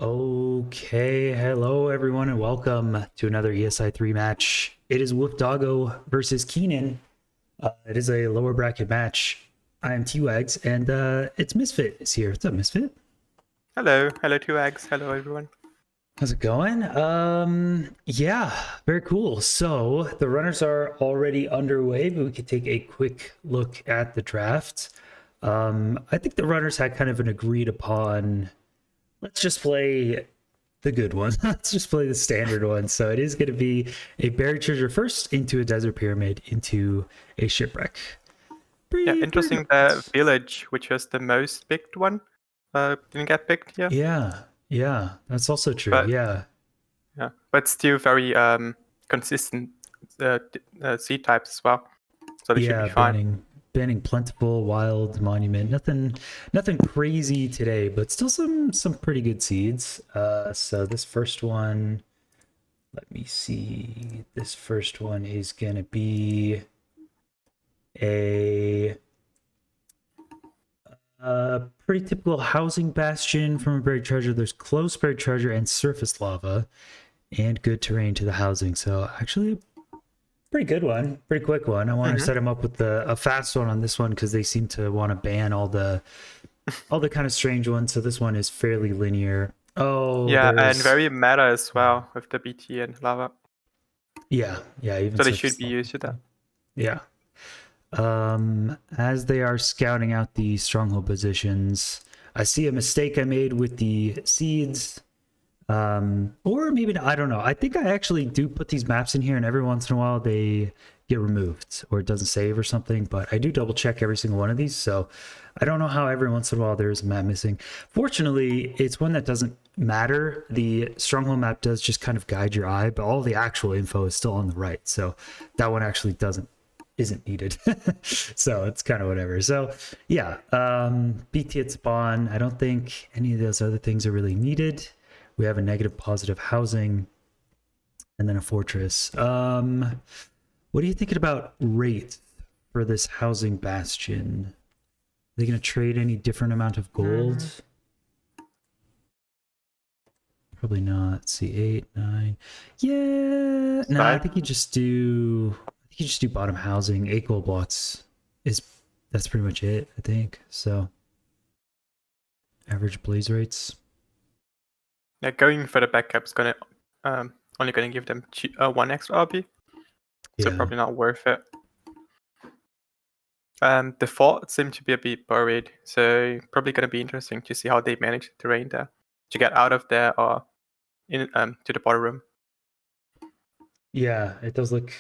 Okay, hello everyone, and welcome to another ESI3 match. It is woofdoggo versus Kenan. It is a lower bracket match. I am T-Wags, and it's Misfit is here. What's up, Misfit? Hello, two eggs. Hello, everyone. How's it going? Yeah, very cool. So the runners are already underway, but we could take a quick look at the draft. I think the runners had kind of an agreed upon. Let's just play the good one. Let's just play the standard one. So it is going to be a buried treasure first, into a desert pyramid, into a shipwreck. Yeah, Pretty interesting. The nice. village, which was the most picked one, didn't get picked here. Yeah, that's also true. But Yeah, but still very consistent seed types as well. So they should be yeah, fine. banning plentiful, wild, monument. Nothing crazy today, but still some pretty good seeds. So this first one, let me see. This first one is gonna be a pretty typical housing bastion from a buried treasure. There's close buried treasure and surface lava, and good terrain to the housing. So actually, pretty good one, pretty quick one. I want to set him up with a fast one on this one because they seem to want to ban all the kind of strange ones. So this one is fairly linear. Oh, Yeah, and there's very meta as well with the BT and lava. yeah, even So they should surface be lava. used to that. Yeah. As they are scouting out the stronghold positions, I see a mistake I made with the seeds. Or maybe I don't know. I think I actually do put these maps in here, and every once in a while they get removed or it doesn't save or something. But I do double check every single one of these, so I don't know how every once in a while there is a map missing. Fortunately, it's one that doesn't matter. The stronghold map does just kind of guide your eye, but all the actual info is still on the right, so that one actually isn't needed. So it's kind of whatever. So yeah, BT at spawn. I don't think any of those other things are really needed. We have a negative positive housing and then a fortress. What are you thinking about rate for this housing bastion? Are they going to trade any different amount of gold? Probably not. Let's see, 8, 9. Yeah. No, I think you just do bottom housing. 8 gold blocks that's pretty much it, I think. So average blaze rates. Yeah, going for the backup is gonna only gonna give them one extra RB. So Yeah. probably not worth it. The fort seemed to be a bit buried, so probably going to be interesting to see how they manage the terrain there to get out of there or in to the bottom room. Yeah, it does look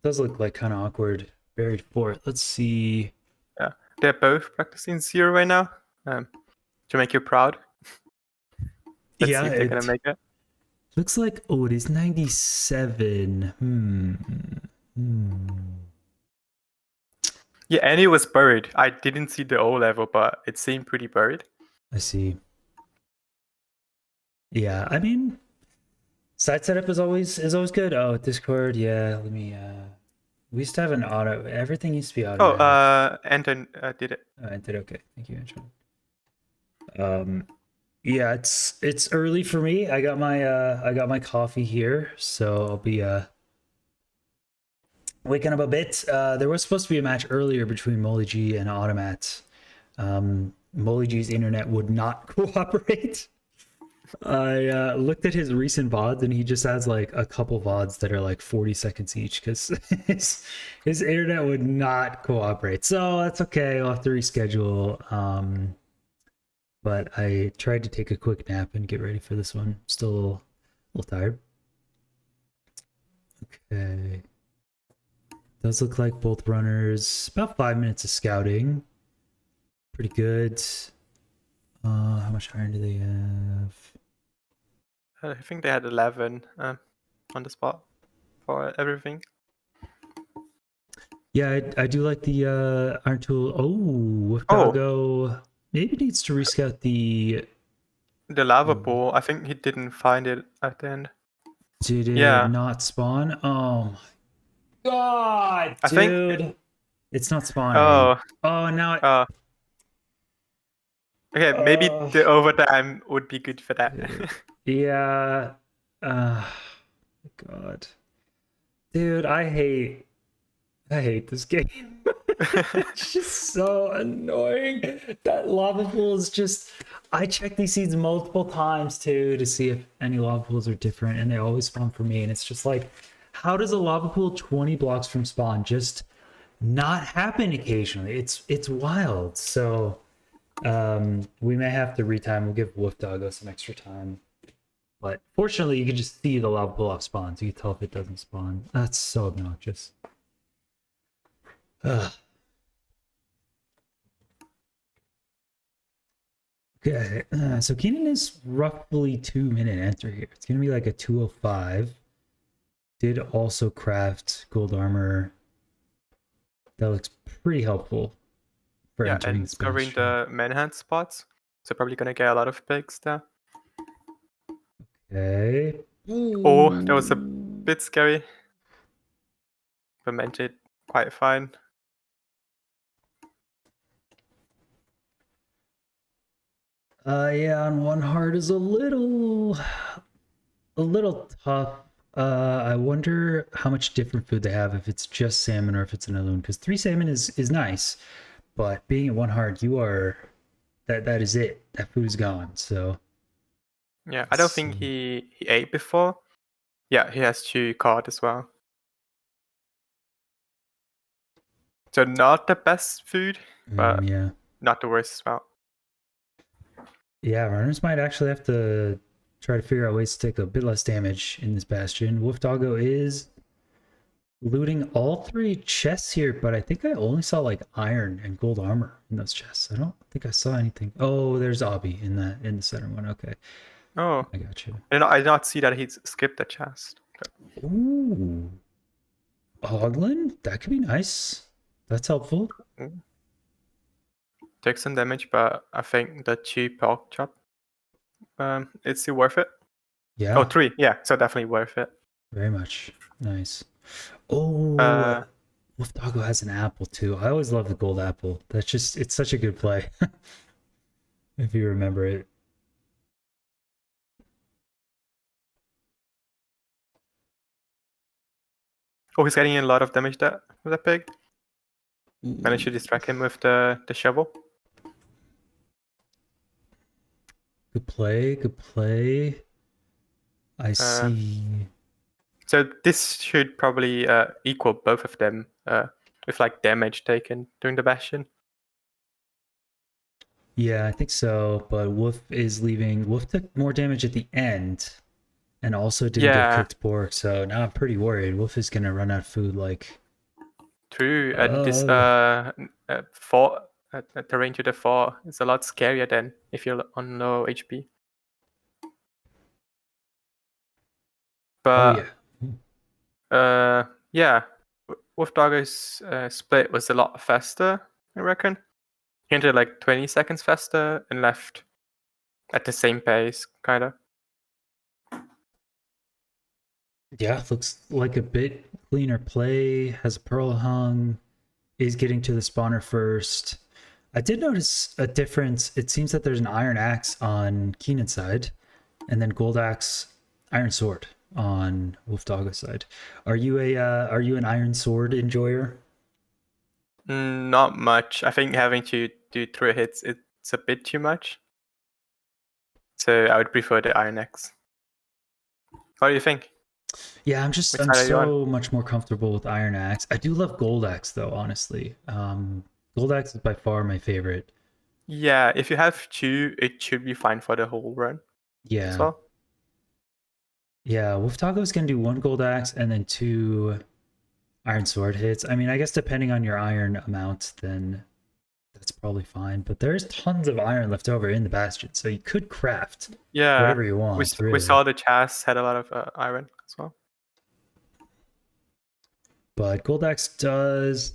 like kind of awkward. Buried fort. Let's see. Yeah, they're both practicing 0 right now to make you proud. Let's see if they're gonna make it. Looks like it is 97. Yeah, Annie was buried. I didn't see the O level, but it seemed pretty buried. I see. Yeah, I mean, side setup is always good. Oh, Discord. Yeah, let me. We used to have an auto. Everything used to be automatic. Anton did it. I did okay. Thank you, Anton. Yeah, it's early for me. I got my coffee here, so I'll be waking up a bit. There was supposed to be a match earlier between Molly G and Automat. Molly G's internet would not cooperate. I looked at his recent VODs and he just has like a couple VODs that are like 40 seconds each because his internet would not cooperate. So that's okay. I'll have to reschedule. But I tried to take a quick nap and get ready for this one. Still a little tired. Okay. Does look like both runners. About 5 minutes of scouting. Pretty good. How much iron do they have? I think they had 11 on the spot for everything. Yeah, I do like the iron tool. Oh, woofdoggo maybe needs to rescout the lava pool. I think he didn't find it at the end. Did it not spawn? Oh my god, dude. It's not spawning. Oh, Oh, now Okay, maybe the overtime would be good for that. Yeah. God. Dude, I hate this game. It's just so annoying. That lava pool is just. I check these seeds multiple times too to see if any lava pools are different, and they always spawn for me. And it's just like, how does a lava pool 20 blocks from spawn just not happen occasionally? It's wild. So we may have to retime. We'll give woofdoggo some extra time. But fortunately, you can just see the lava pool off spawn, so you can tell if it doesn't spawn. That's so obnoxious. Ugh. Okay, so Kenan is roughly 2 minute enter here. It's gonna be like a 205. Did also craft gold armor. That looks pretty helpful for Yeah, entering and this covering bastion. the manhunt spots. So probably gonna get a lot of pigs there. Okay. Oh, that was a bit scary. But meant it quite fine. Yeah, on one heart is a little tough. I wonder how much different food they have if it's just salmon or if it's another one. Because 3 salmon is nice, but being at one heart, you are that is it. That food is gone. So Yeah, I let's don't think see. he ate before. Yeah, he has 2 cod as well. So not the best food, but Yeah, not the worst as well. yeah. Runners might actually have to try to figure out ways to take a bit less damage in this bastion. Woofdoggo is looting all 3 chests here, but I think I only saw like iron and gold armor in those chests. I don't think I saw anything. Oh, there's Obby in the center one. Okay, Oh, I got you. I did not see that he skipped the chest. Ooh, Hoglin? That could be nice. That's helpful. Take some damage, but I think the 2 pork chop, it's still worth it. Oh, Yeah, 3, yeah, so definitely worth it. very much. Nice. Oh, Uh, Wolfdoggo has an apple too. I always love the gold apple. It's such a good play. If you remember it. oh, he's getting a lot of damage there with that pig. Managed to distract him with the shovel. Good play, good play. I see. So this should probably equal both of them with like damage taken during the bastion. Yeah, I think so. But Wolf is leaving. Wolf took more damage at the end and also didn't get Yeah, cooked pork. So now I'm pretty worried. Wolf is gonna run out of food like true. And this fort, terrain to the fort is a lot scarier than if you're on low HP. oh But yeah. yeah, Wolfdogger's split was a lot faster, I reckon. He entered like 20 seconds faster and left at the same pace, kind of. Yeah, looks like a bit cleaner play. Has a pearl hung. Is getting to the spawner first. I did notice a difference. It seems that there's an iron axe on Kenan's side, and then gold axe, iron sword on Wolfdoggo's side. Are you an iron sword enjoyer? Not much. I think having to do 3 hits, it's a bit too much. So I would prefer the Iron Axe. What do you think? Yeah, Which I'm side are you on? so much more comfortable with iron axe. I do love gold axe though, honestly. Gold axe is by far my favorite. Yeah, if you have 2, it should be fine for the whole run as Yeah. well. Yeah, Wolfdoggo's gonna do 1 gold axe and then 2 iron sword hits. I mean, I guess depending on your iron amount, then that's probably fine. But there's tons of iron left over in the bastion, so you could craft Yeah, whatever you want, we really. saw the chest had a lot of iron as well. But gold axe does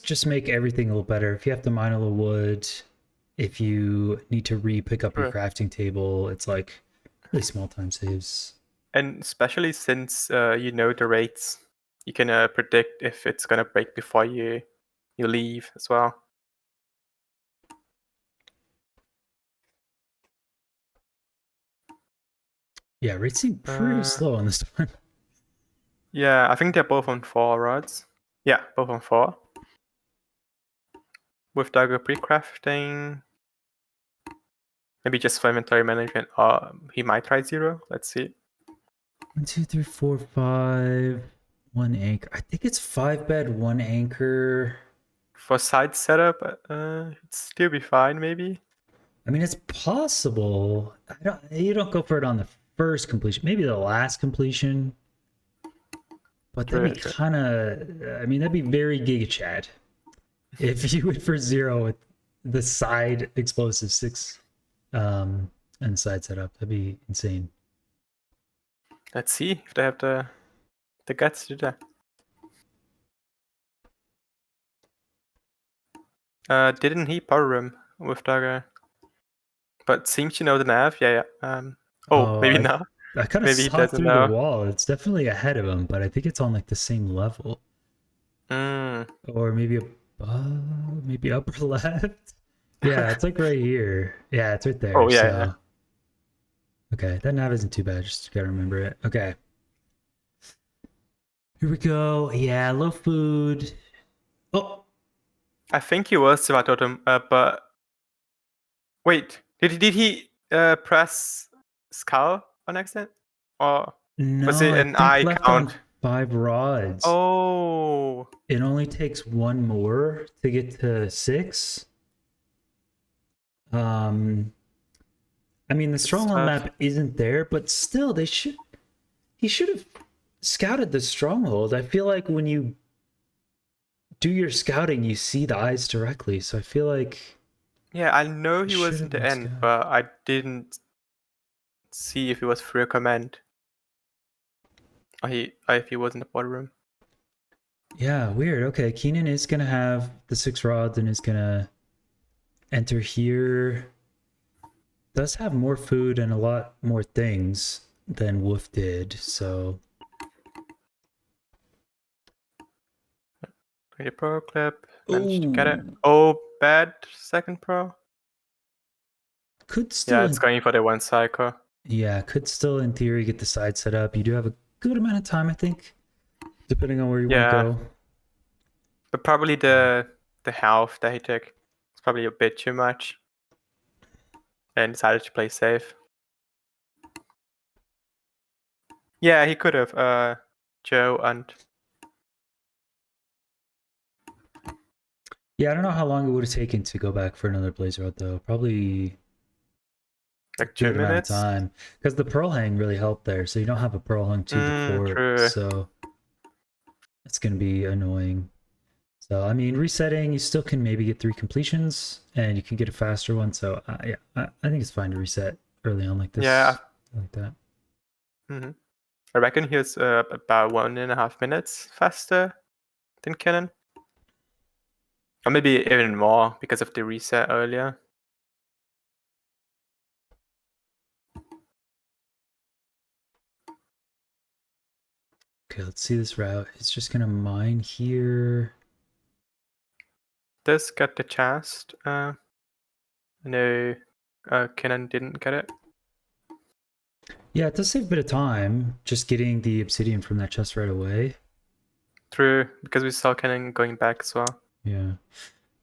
just make everything a little better. If you have to mine a little wood, if you need to pick up your Sure. crafting table, it's like really small time saves. And especially since you know the rates, you can predict if it's gonna break before you leave as well. Yeah, rates seem pretty Uh, slow on this one. Yeah, I think they're both on 4 rods. Yeah, both on 4. Woofdoggo pre-crafting. Maybe just for inventory management. He might try 0. Let's see. 1, 2, 3, 4, 5. 1 anchor. I think it's 5 bed, 1 anchor. For side setup, it'd still be fine, maybe. I mean, it's possible. You don't go for it on the first completion. Maybe the last completion. But that'd be True. kind of. I mean, that'd be very Giga Chad if you went for 0 with the side explosive 6 and side setup. That'd be insane. Let's see if they have the guts to do that. Didn't he power room with Dagger? But seems to know the nav. Yeah. Maybe I, not. I kind of Maybe he saw doesn't through the know. wall. It's definitely ahead of him, but I think it's on like the same level. Or maybe maybe upper left. Yeah, it's like right here. Yeah, it's right there. Oh, yeah, so yeah. okay, that nav isn't too bad. Just gotta remember it. Okay. Here we go. Yeah, low food. Oh, I think he was about totem, but wait, did he press skull on accident, or was no, it I an think eye left on count? 5 rods. Oh, It only takes 1 more to get to 6. I mean, the it's stronghold tough. map isn't there, but still, he should have scouted the stronghold. I feel like when you do your scouting, you see the eyes directly. So I feel like Yeah, I know it he should was in have the been end, scouted. but I didn't see if he was free command or if he was in the bottom room. Yeah, weird. Okay, Kenan is gonna have the 6 rods and is gonna enter here. Does have more food and a lot more things than Wolf did, so Pretty pro clip, managed to get it. ooh, Oh, bad second pro. could Yeah, still it's going for the 1 cycle. yeah, could still in theory get the side set up. You do have a good amount of time, I think, depending on where you want to Yeah, go. but probably the health that he took is probably a bit too much, and decided to play safe. Yeah, he could have Joe and Yeah, I don't know how long it would have taken to go back for another blaze rod though. Probably a like 2 good amount of minutes. time because the pearl hang really helped there. So you don't have a pearl hung to the fort, True. so it's gonna be annoying. So I mean, resetting, you still can maybe get 3 completions, and you can get a faster one. So yeah, I think it's fine to reset early on like this. Yeah. Like that. I reckon he was about 1.5 minutes faster than Kenan. Or maybe even more because of the reset earlier. Okay, let's see this route. It's just gonna mine here. This got the chest. No, Kenan didn't get it. Yeah, it does save a bit of time just getting the obsidian from that chest right away. True, because we saw Kenan going back as well. Yeah.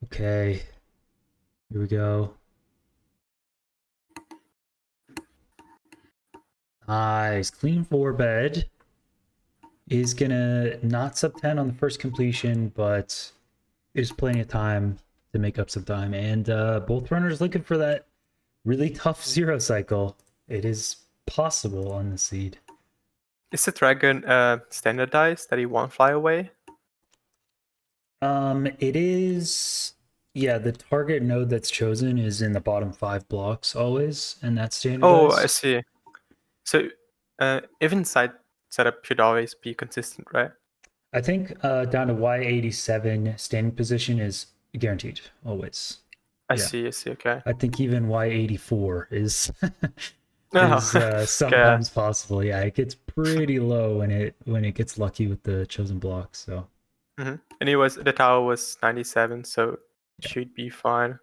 Okay. Here we go. Nice. Clean 4 bed. Is gonna not sub 10 on the first completion, but there's plenty of time to make up some time. And both runners looking for that really tough 0 cycle. It is possible on the seed. Is the dragon standardized that he won't fly away? It is. Yeah, the target node that's chosen is in the bottom 5 blocks always, and that's Oh, I standardized. see. So even side setup should always be consistent, right? I think down to Y87 standing position is guaranteed always. I Yeah. see. Okay. I think even Y84 is is Oh, okay. sometimes possible. Yeah, it gets pretty low when it gets lucky with the chosen blocks. So And the tower was 97, so it should be fine.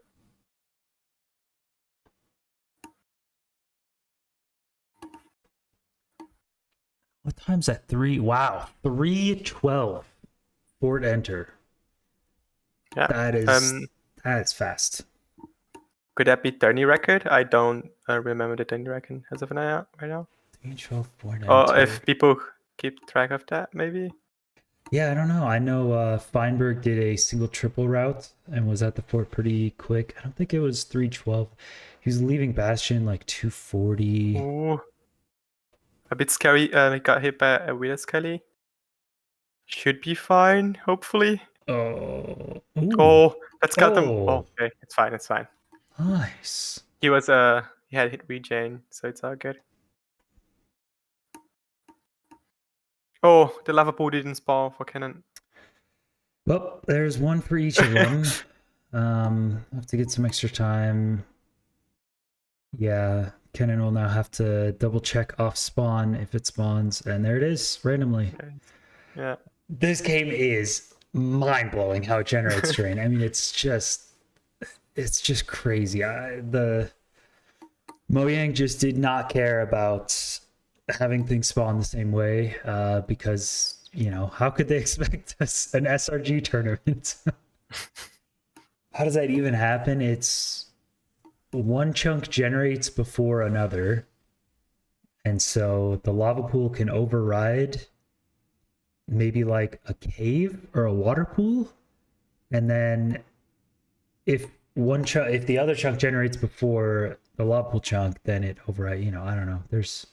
What time's that? 3. Wow, 3:12. Fort enter. Yeah. That's fast. Could that be Tony record? I don't remember the Tony record as of now. Right now. 3:12 Fort enter. Or if people keep track of that, maybe. Yeah, I don't know. I know Feinberg did a single triple route and was at the fort pretty quick. I don't think it was 3:12. He was leaving Bastion like 2:40. Ooh. A bit scary. He got hit by a wheel skelly. Should be fine, hopefully. Oh. Ooh. Oh, that's got them. Oh, okay, it's fine. It's fine. Nice. He was he had hit regen, so it's all good. Oh, the lava pool didn't spawn for Kenan. Well, there's one for each of them. I have to get some extra time. Yeah, Kenan will now have to double check off spawn if it spawns, and there it is randomly. Yeah. This game is mind-blowing how it generates terrain. I mean, it's just crazy. The Mojang just did not care about having things spawn the same way because, you know, how could they expect us an SRG tournament? How does that even happen? It's one chunk generates before another, and so the lava pool can override maybe like a cave or a water pool, and then if the other chunk generates before the lava pool chunk, then it override. You know, I don't know. There's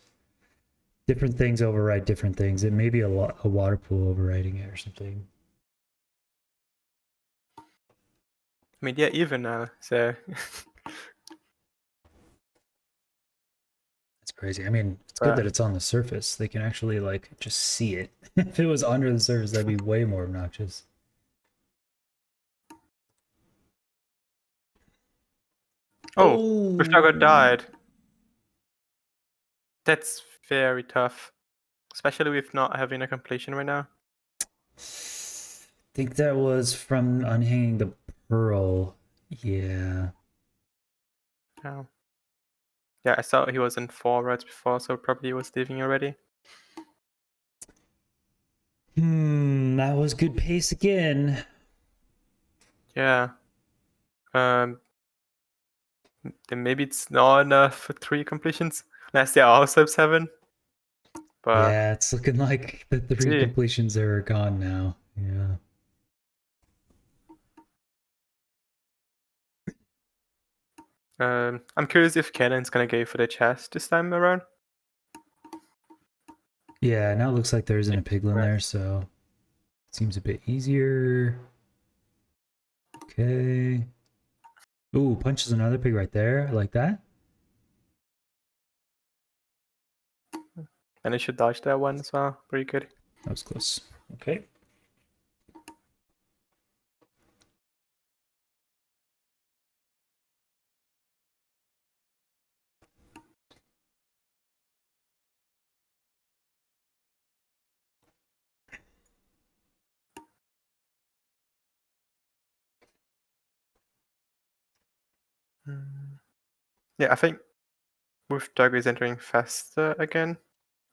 different things override different things. It may be a water pool overriding it or something. I mean, yeah, even now. So that's crazy. I mean, it's good that it's on the surface. They can actually like just see it. If it was under the surface, that'd be way more obnoxious. Oh, woofdoggo died. That's very tough, especially with not having a completion right now. I think that was from unhanging the pearl. Yeah. Oh. Yeah, I saw he was in 4 routes before, so probably he was leaving already. That was good pace again. Yeah. Then maybe it's not enough for 3 completions, unless they are also 7. But yeah, it's looking like the 3 completions are gone now. Yeah. I'm curious if Kenan's gonna go for the chest this time around. Yeah, now it looks like there isn't a piglin there, so it seems a bit easier. Okay. Ooh, punches another pig right there. I like that. And it should dodge that one as well. Pretty good. That was close. Okay. Yeah, I think woofdoggo is entering faster again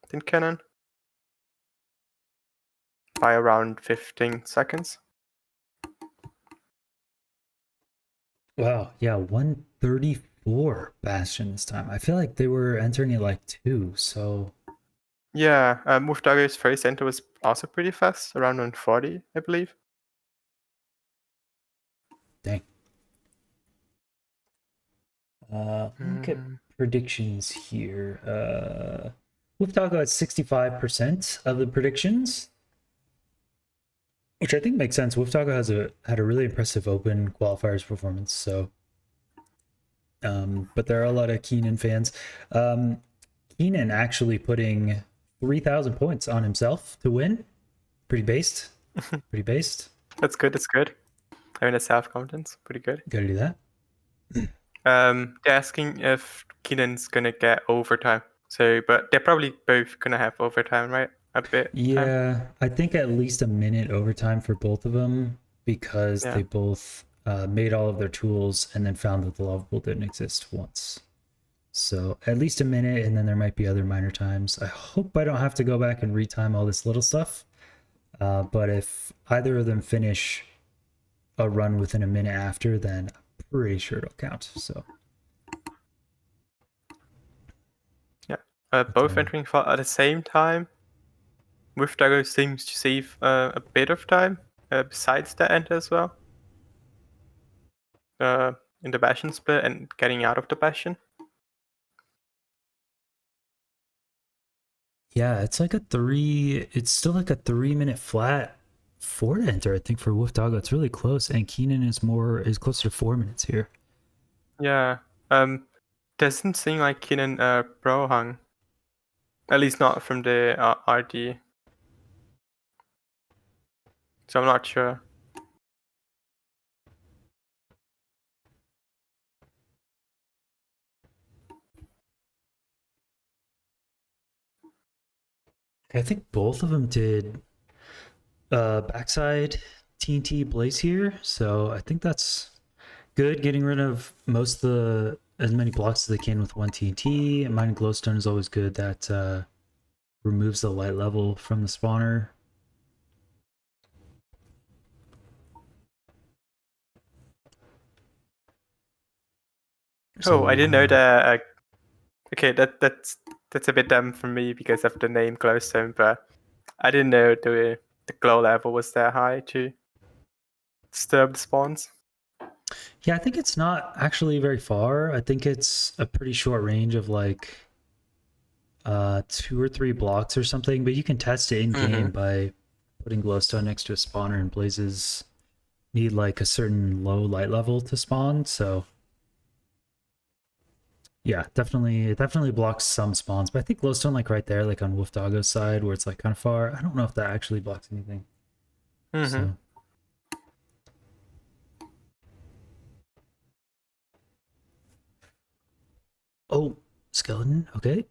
than Kenan by around 15 seconds. Wow. Yeah, 134 Bastion this time. I feel like they were entering it like 2, so... Yeah, woofdoggo's first enter was also pretty fast, around 140, I believe. Dang. Look at predictions here. woofdoggo at 65% of the predictions, which I think makes sense. woofdoggo had a really impressive open qualifiers performance, so but there are a lot of Kenan fans. Kenan actually putting 3,000 points on himself to win. Pretty based. Pretty based. That's good. That's good. Having a self-confidence, pretty good. Gotta do that. They're asking if Kenan's gonna get overtime. So, but they're probably both gonna have overtime, right? A bit. Yeah, I think at least a minute overtime for both of them because they both made all of their tools and then found that the lava pool didn't exist once. So at least a minute, and then there might be other minor times. I hope I don't have to go back and retime all this little stuff. But if either of them finish a run within a minute after, then I'm pretty sure it'll count. So Yeah, both entering fault at the same time. Woofdoggo seems to save a bit of time besides the end as well. In the Bastion split and getting out of the Bastion. yeah, it's like a three. It's still like a 3 minute flat for to enter. I think for woofdoggo, it's really close, and Kenan is closer to 4 minutes here. Yeah. Doesn't seem like Kenan pro hung. At least not from the RD. So I'm not sure. I think both of them did backside TNT Blaze here, so I think that's good. Getting rid of as many blocks as they can with one TNT. And mining glowstone is always good. That removes the light level from the spawner. Oh, I didn't know So, that. Okay, that's a bit dumb for me because of the name glowstone, but I didn't know the glow level was that high to disturb the spawns. yeah, I think it's not actually very far. I think it's a pretty short range of like 2 or 3 blocks or something, but you can test it in game by putting glowstone next to a spawner, and blazes need like a certain low light level to spawn. So yeah, it definitely blocks some spawns, but I think glowstone like right there, like on woofdoggo's side where it's like kind of far, I don't know if that actually blocks anything. So oh, skeleton, okay.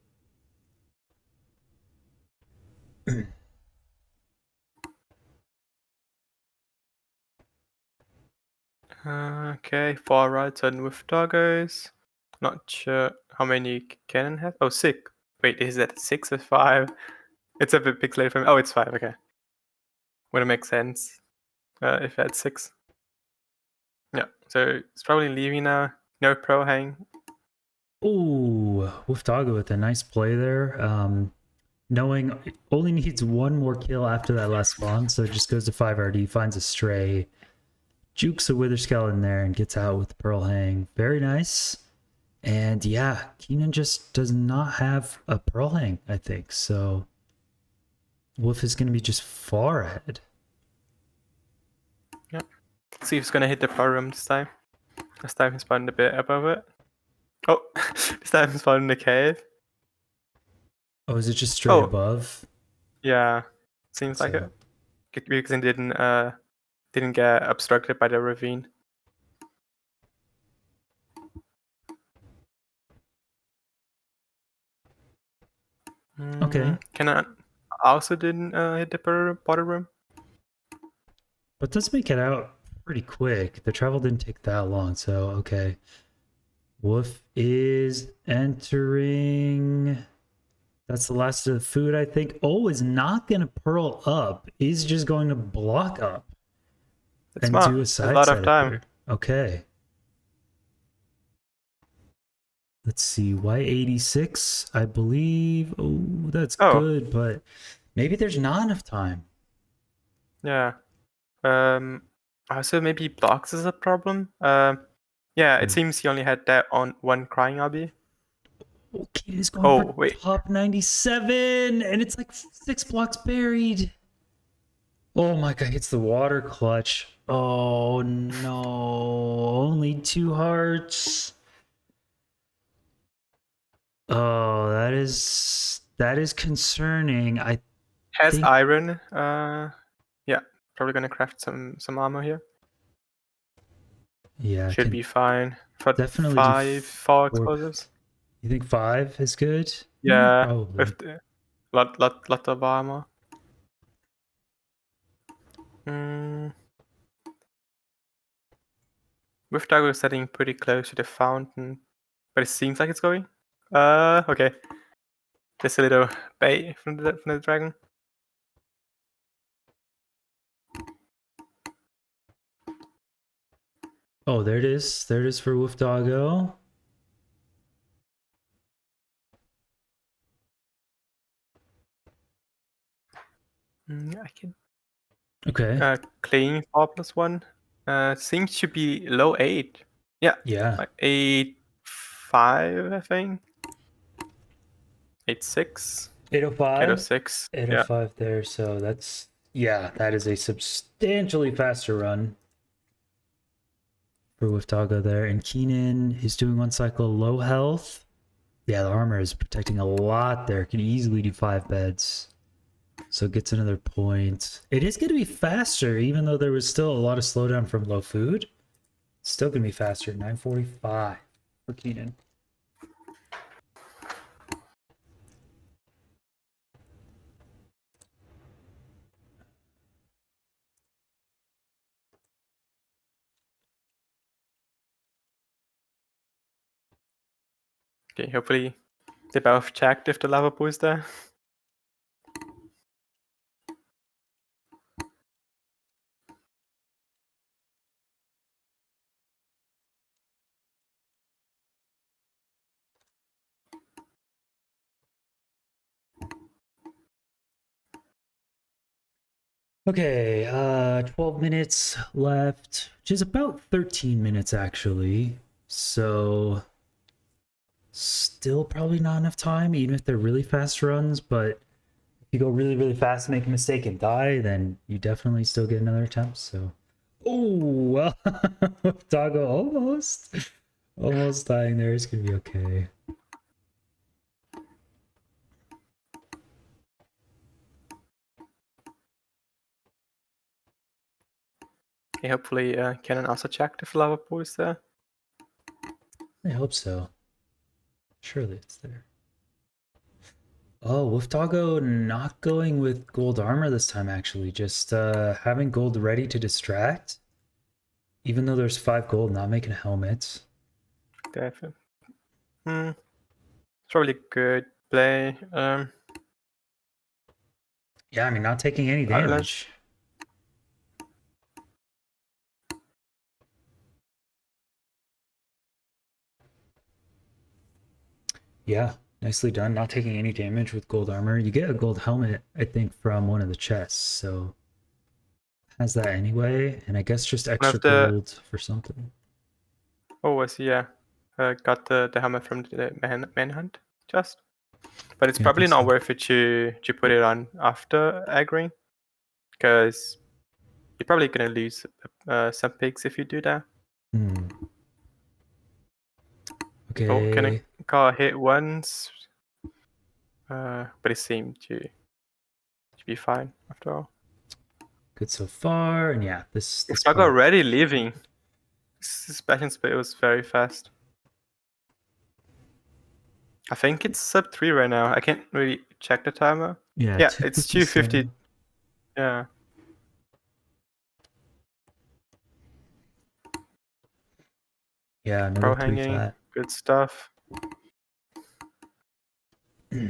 Okay, far right on with doggos. Not sure how many Kenan has. Oh, 6. Wait, is that 6 or 5? It's a bit pixelated for me. Oh, it's 5, okay. Wouldn't make sense if that's 6. Yeah, so it's probably leaving now. No pro hang. Oh, woofdoggo with a nice play there. Knowing only needs one more kill after that last spawn, so it just goes to 5 RD, finds a stray, jukes a wither skeleton there, and gets out with the pearl hang. Very nice. And yeah, Kenan just does not have a pearl hang, I think. So Wolf is going to be just far ahead. Yeah. Let's see if it's gonna hit the power room this time. This time he's spawned a bit above it. Oh, this time he's spawned in the cave. Oh, is it just straight above? Yeah, seems like it. Because it didn't get obstructed by the ravine. Okay. Kenan also didn't hit the bottom room. But does make it out pretty quick. The travel didn't take that long, so okay. Wolf is entering. That's the last of the food, I think. Oh, is not going to pearl up. Is just going to block up. It's And smart. do a There's side a lot of time. here. Okay. Let's see. Y86, I believe. Oh, that's good, but maybe there's not enough time. Yeah. Also maybe blocks is a problem. Yeah, it seems he only had that on one crying obby. Okay, he's going for wait. top 97, and it's like 6 blocks buried. Oh my god, hits the water clutch. Oh no, only 2 hearts. Oh, that is concerning. I Has think iron. Yeah, probably gonna craft some armor here. yeah, Should be fine for definitely do 5 fall explosives. You think 5 is good? Yeah, probably. with the lot of armor. With Dago setting pretty close to the fountain, but it seems like it's going. Okay. Just a little bait from the dragon. Oh, there it is. There it is for woofdoggo. I can Okay. clean 4+1. Seems to be low 8. Yeah, Yeah. like 8.5, I think. 8.6. 805. 8.06. Yeah. 805 there. So that's, yeah, that is a substantially faster run for woofdoggo there. And Kenan is doing one cycle low health. Yeah, the armor is protecting a lot there. Can easily do 5 beds. So gets another point. It is going to be faster, even though there was still a lot of slowdown from low food. It's still going to be faster. 945 for Kenan. Okay, hopefully they both checked if the lava pool is there. Okay, 12 minutes left, which is about 13 minutes actually. So still probably not enough time, even if they're really fast runs, but if you go really, really fast, make a mistake and die, then you definitely still get another attempt. So, oh, well, Doggo almost dying there. It's gonna be okay. Okay, hopefully Kenan also checked if the lava pool is there. I hope so. Surely it's there. Oh, woofdoggo not going with gold armor this time, actually. Just having gold ready to distract. Even though there's 5 gold, not making helmets. Definitely. It's probably a good play. Yeah, I mean, not taking any damage. Yeah, nicely done. Not taking any damage with gold armor. You get a gold helmet, I think, from one of the chests. So has that anyway. And I guess just extra gold for something. Oh, I see, yeah. Got the hammer from the manhunt chest. But it's Yeah, I probably think not so. worth it to put it on after aggroing. Because you're probably going to lose some pigs if you do that. Okay. Oh, can I call hit once? But it seemed to be fine after all. Good so far. And yeah, this It's already leaving. This passion split was very fast. I think it's sub 3 right now. I can't really check the timer. Yeah, It's 250. Yeah. Yeah, another Pro 3 hanging. flat. Good stuff. All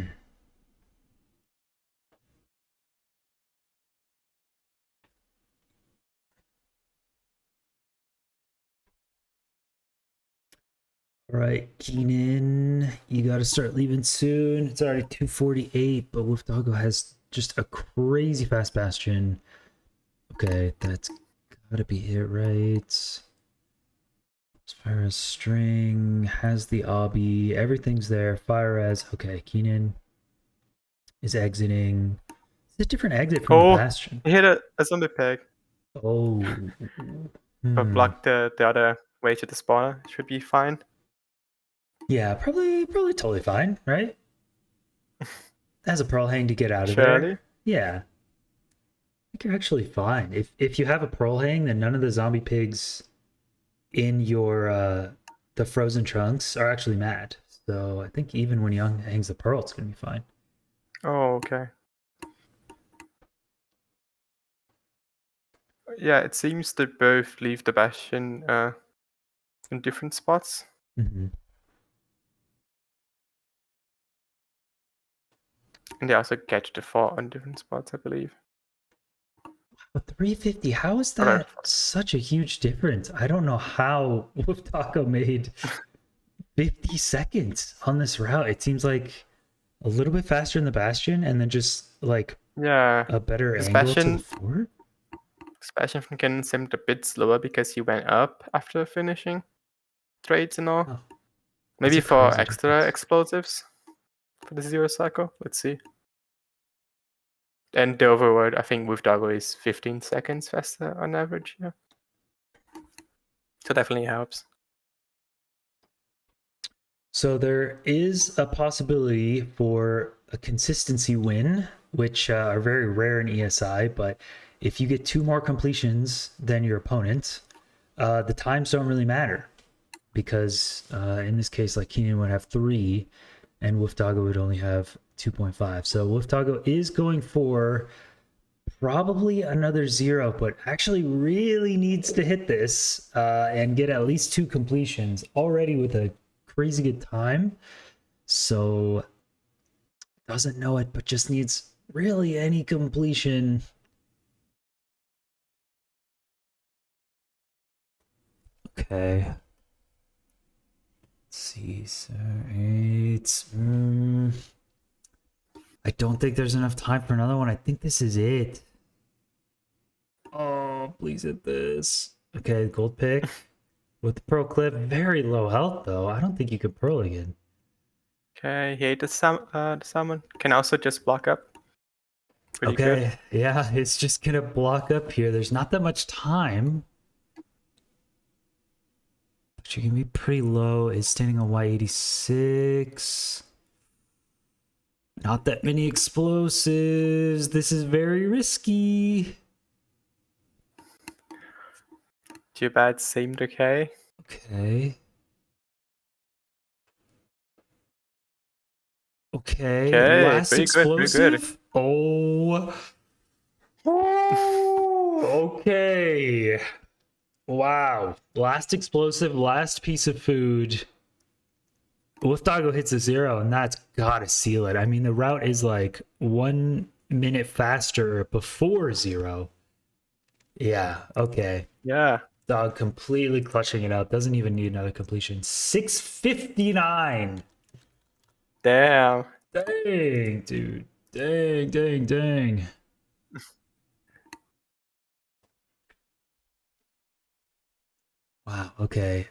right, Kenan, you got to start leaving soon. It's already 2:48, but woofdoggo has just a crazy fast bastion. Okay, that's gotta be it, right? Spyro's string has the obby, everything's there. Fire as okay. Kenan is exiting. It's a different exit from the bastion. He hit a zombie pig. Oh, But blocked the other way to the spawner. Should be fine. Yeah, probably totally fine, right? Has a pearl hang to get out of Surely. there. Yeah. I think you're actually fine. If you have a pearl hang, then none of the zombie pigs in your the frozen trunks are actually mad. So I think even when Young hangs the pearl, it's gonna be fine. Oh, okay. Yeah, it seems they both leave the bastion in different spots. Mm-hmm. And they also catch the 4 on different spots, I believe. But 350, how is Or that such a huge difference? I don't know how woofdoggo made 50 seconds on this route. It seems like a little bit faster in the bastion and then just like yeah, a better angle to the fort. Sebastian from Kenan seemed a bit slower because he went up after finishing trades and all. Oh, Maybe a for crazy extra difference. explosives for the zero cycle. Let's see. And the overworld, I think woofdoggo is 15 seconds faster on average. Yeah. So definitely helps. So there is a possibility for a consistency win, which are very rare in ESI, but if you get 2 more completions than your opponent, the times don't really matter because in this case, like Kenan would have 3 and woofdoggo would only have 2.5. So woofdoggo is going for probably another 0, but actually really needs to hit this and get at least 2 completions already with a crazy good time. So doesn't know it, but just needs really any completion. Okay. Let's see, so 8. I don't think there's enough time for another one. I think this is it. Oh, please hit this. Okay, gold pick with the pearl clip. Very low health though. I don't think you could pearl again. Okay, he ate the salmon. Can also just block up. Pretty Okay, good. yeah, it's just gonna block up here. There's not that much time. But you can be pretty low. Is standing on Y86. Not that many explosives. This is very risky. Too bad, seemed okay. Okay. Okay, Okay, last pretty good, pretty good. explosive. Oh. Okay. Wow. Last explosive, last piece of food. woofdoggo hits a 0, and that's gotta seal it. I mean, the route is like 1 minute faster before 0. Yeah, okay. Yeah. Dog completely clutching it out. Doesn't even need another completion. 659. Damn. Dang, dude. Dang. Wow, okay.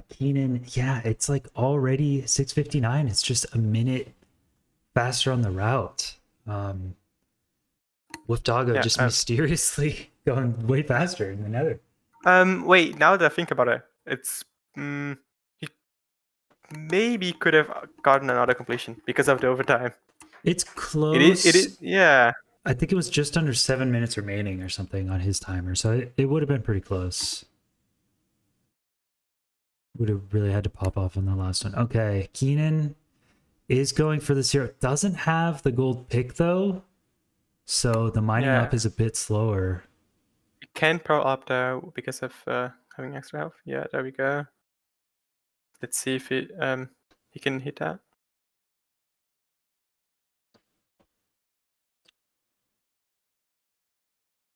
Kenan, yeah, it's like already 659. It's just a minute faster on the route. woofdoggo just mysteriously going way faster in the nether. Wait, now that I think about it, it's he maybe could have gotten another completion because of the overtime. It's close. It is, yeah. I think it was just under 7 minutes remaining or something on his timer, so it would have been pretty close. Would have really had to pop off on the last one. Okay, Kenan is going for the 0. Doesn't have the gold pick though, so the mining up is a bit slower. You can pearl up there because of having extra health. Yeah, there we go. Let's see if he can hit that.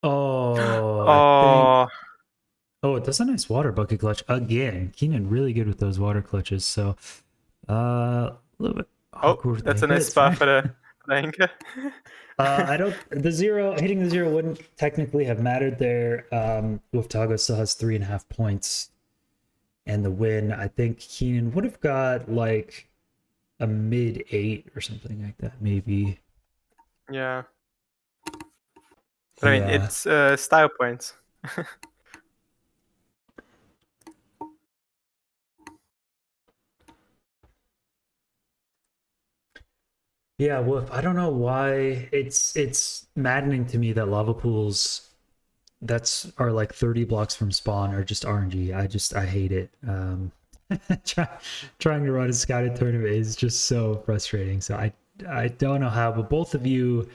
Oh, oh, it does a nice water bucket clutch again. Kenan really good with those water clutches. So, a little bit awkward. That's a nice spot for the anchor. I don't. The 0 hitting the 0 wouldn't technically have mattered there. woofdoggo still has 3.5 points, and the win. I think Kenan would have got like a mid 8 or something like that, maybe. Yeah. But I mean, it's style points. Yeah, Woof. I don't know why it's maddening to me that lava pools are like 30 blocks from spawn are just RNG. I hate it. Trying to run a scouted tournament is just so frustrating. So I don't know how, but both of you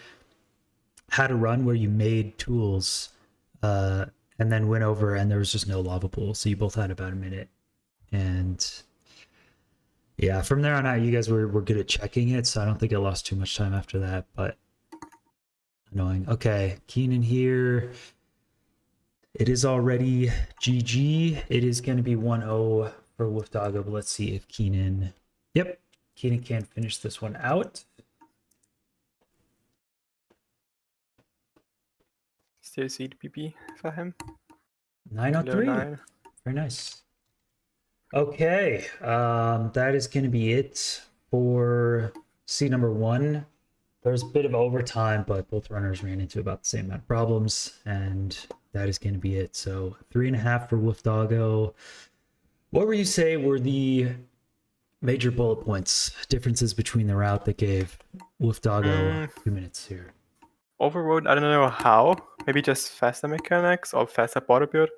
had a run where you made tools and then went over and there was just no lava pool. So you both had about a minute. And Yeah, from there on out, you guys were good at checking it, so I don't think I lost too much time after that, but annoying. Okay, Kenan here. It is already GG. It is going to be 1-0 for woofdoggo, but let's see if Kenan... Yep, Kenan can finish this one out. Still seed PP for him. 903. 9. Very nice. Okay, that is going to be it for seed number 1. There's a bit of overtime, but both runners ran into about the same amount of problems, and that is going to be it. So 3.5 for woofdoggo. What were you say were the major bullet points, differences between the route that gave woofdoggo 2 minutes here? Overrode, I don't know how. Maybe just faster mechanics or faster border build.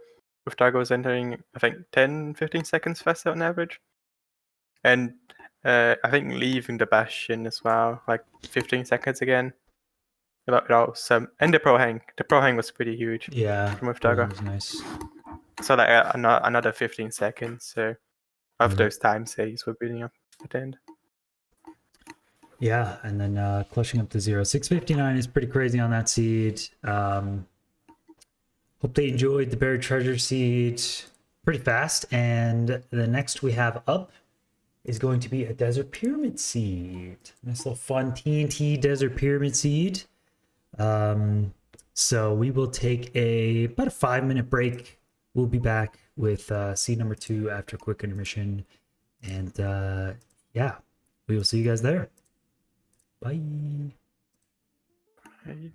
woofdoggo is entering, I think, 10-15 seconds faster on average. And I think leaving the Bastion as well, like 15 seconds again. And the pro hang was pretty huge. Yeah, from that woofdoggo. was nice. So like another 15 seconds. So of those time saves were building up at the end. Yeah, and then clutching up to 0. 659 is pretty crazy on that seed. Hope they enjoyed the buried treasure seed. Pretty fast. And the next we have up is going to be a desert pyramid seed. Nice little fun TNT desert pyramid seed. So we will take about a 5-minute break. We'll be back with seed number 2 after a quick intermission. And yeah, we will see you guys there. Bye. Right.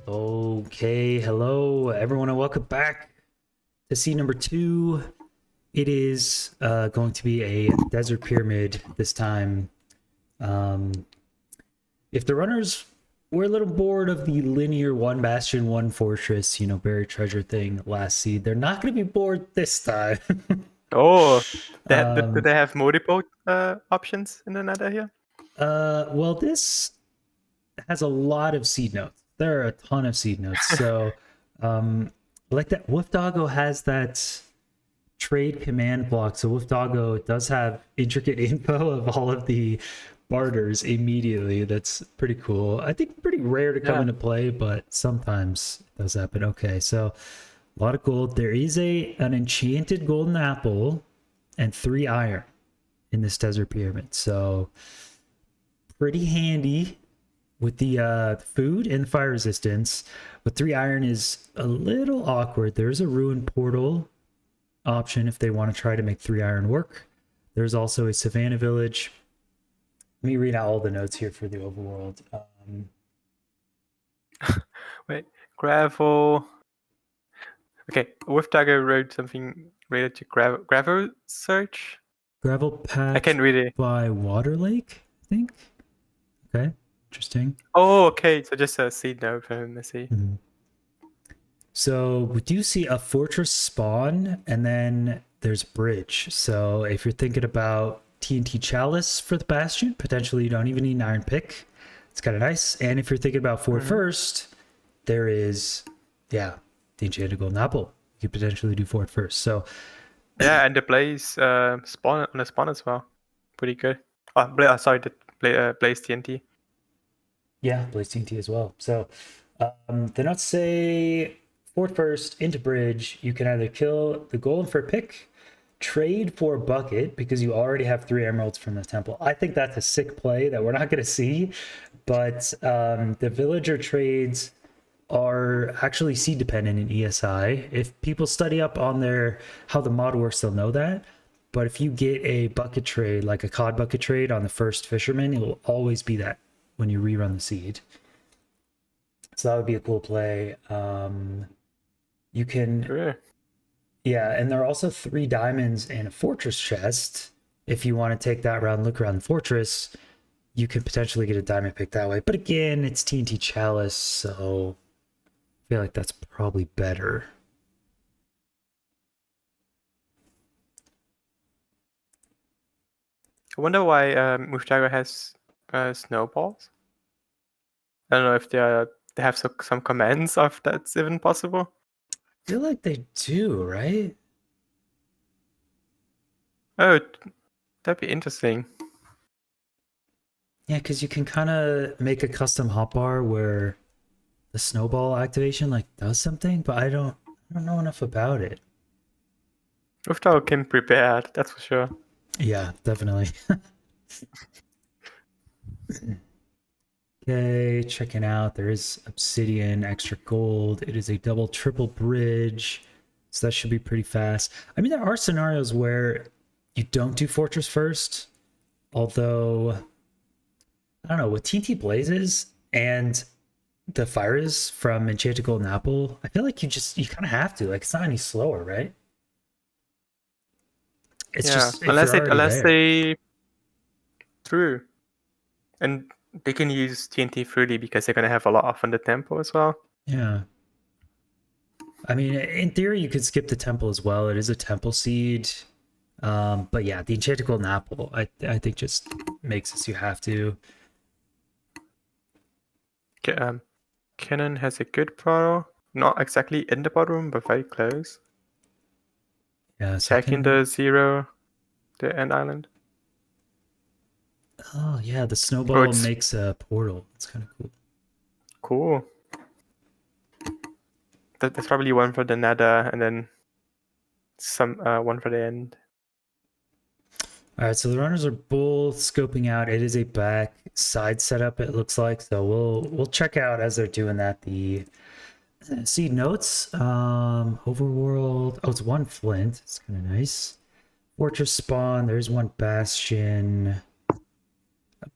Okay, hello everyone, and welcome back to seed number 2. It is going to be a desert pyramid this time. If the runners were a little bored of the linear one bastion, one fortress, buried treasure thing last seed, they're not going to be bored this time. Oh, do they have multiple options in the nether here? Well, this has a lot of seed notes. There are a ton of seed notes. So, like that, woofdoggo has that trade command block. So woofdoggo does have intricate info of all of the barters immediately. That's pretty cool. I think pretty rare to come into play, but sometimes it does happen. Okay, so a lot of gold. There is an enchanted golden apple and 3 iron in this desert pyramid. So pretty handy with the food and fire resistance, but 3 iron is a little awkward. There's a ruined portal option if they want to try to make 3 iron work. There's also a savannah village. Let me read out all the notes here for the overworld. Wait, gravel. Okay, woofdoggo wrote something related to gravel search. Gravel patch I can't read it. by Water Lake, I think. Okay, interesting. Oh, okay, so just a seed note for him. Let's see. So we do see a fortress spawn, and then there's bridge. So if you're thinking about TNT chalice for the bastion, potentially you don't even need an iron pick. It's kind of nice. And if you're thinking about fort first, there is, the enchanted golden apple. You could potentially do fort first. So yeah, and the blaze spawn on the spawn as well. Pretty good. Oh, sorry, the blaze TNT. Yeah, blaze TNT as well. So the notes say fort first into bridge. You can either kill the golem for a pick, trade for a bucket because you already have 3 emeralds from the temple. I think that's a sick play that we're not going to see, but the villager trades are actually seed dependent in ESI. If people study up on how the mod works, they'll know that. But if you get a bucket trade, like a cod bucket trade on the first fisherman, it will always be that when you rerun the seed. So that would be a cool play. You can... Sure. Yeah, and there are also 3 diamonds and a fortress chest. If you want to take that round, look around the fortress, you could potentially get a diamond pick that way. But again, it's TNT chalice, so I feel like that's probably better. I wonder why woofdoggo has snowballs. I don't know if they have some commands if that's even possible. I feel like they do, right? Oh, that'd be interesting. Yeah, because you can kind of make a custom hotbar where the snowball activation does something, but I don't know enough about it. woofdoggo came prepared, that's for sure. Yeah, definitely. Okay, checking out. There is obsidian, extra gold. It is a double, triple bridge. So that should be pretty fast. I mean, there are scenarios where you don't do fortress first. Although, I don't know, with TNT Blazes and the fires from Enchanted Golden Apple, I feel like you kind of have to. It's not any slower, right? It's just unless they through, and they can use TNT freely because they're gonna have a lot off on the temple as well. Yeah. I mean, in theory, you could skip the temple as well. It is a temple seed. But yeah, the enchanted golden apple, I think just makes it so you have to. Okay, Kenan has a good portal. Not exactly in the bottom, but very close. Yeah, Checking the 0, the end island. Oh yeah, the snowball makes a portal. It's kind of cool. Cool. That's probably one for the nether, and then one for the end. All right, so the runners are both scoping out. It is a back side setup, it looks like. So we'll check out as they're doing that the seed notes. Overworld. Oh, it's 1 flint. It's kind of nice. Fortress spawn. There's 1 bastion.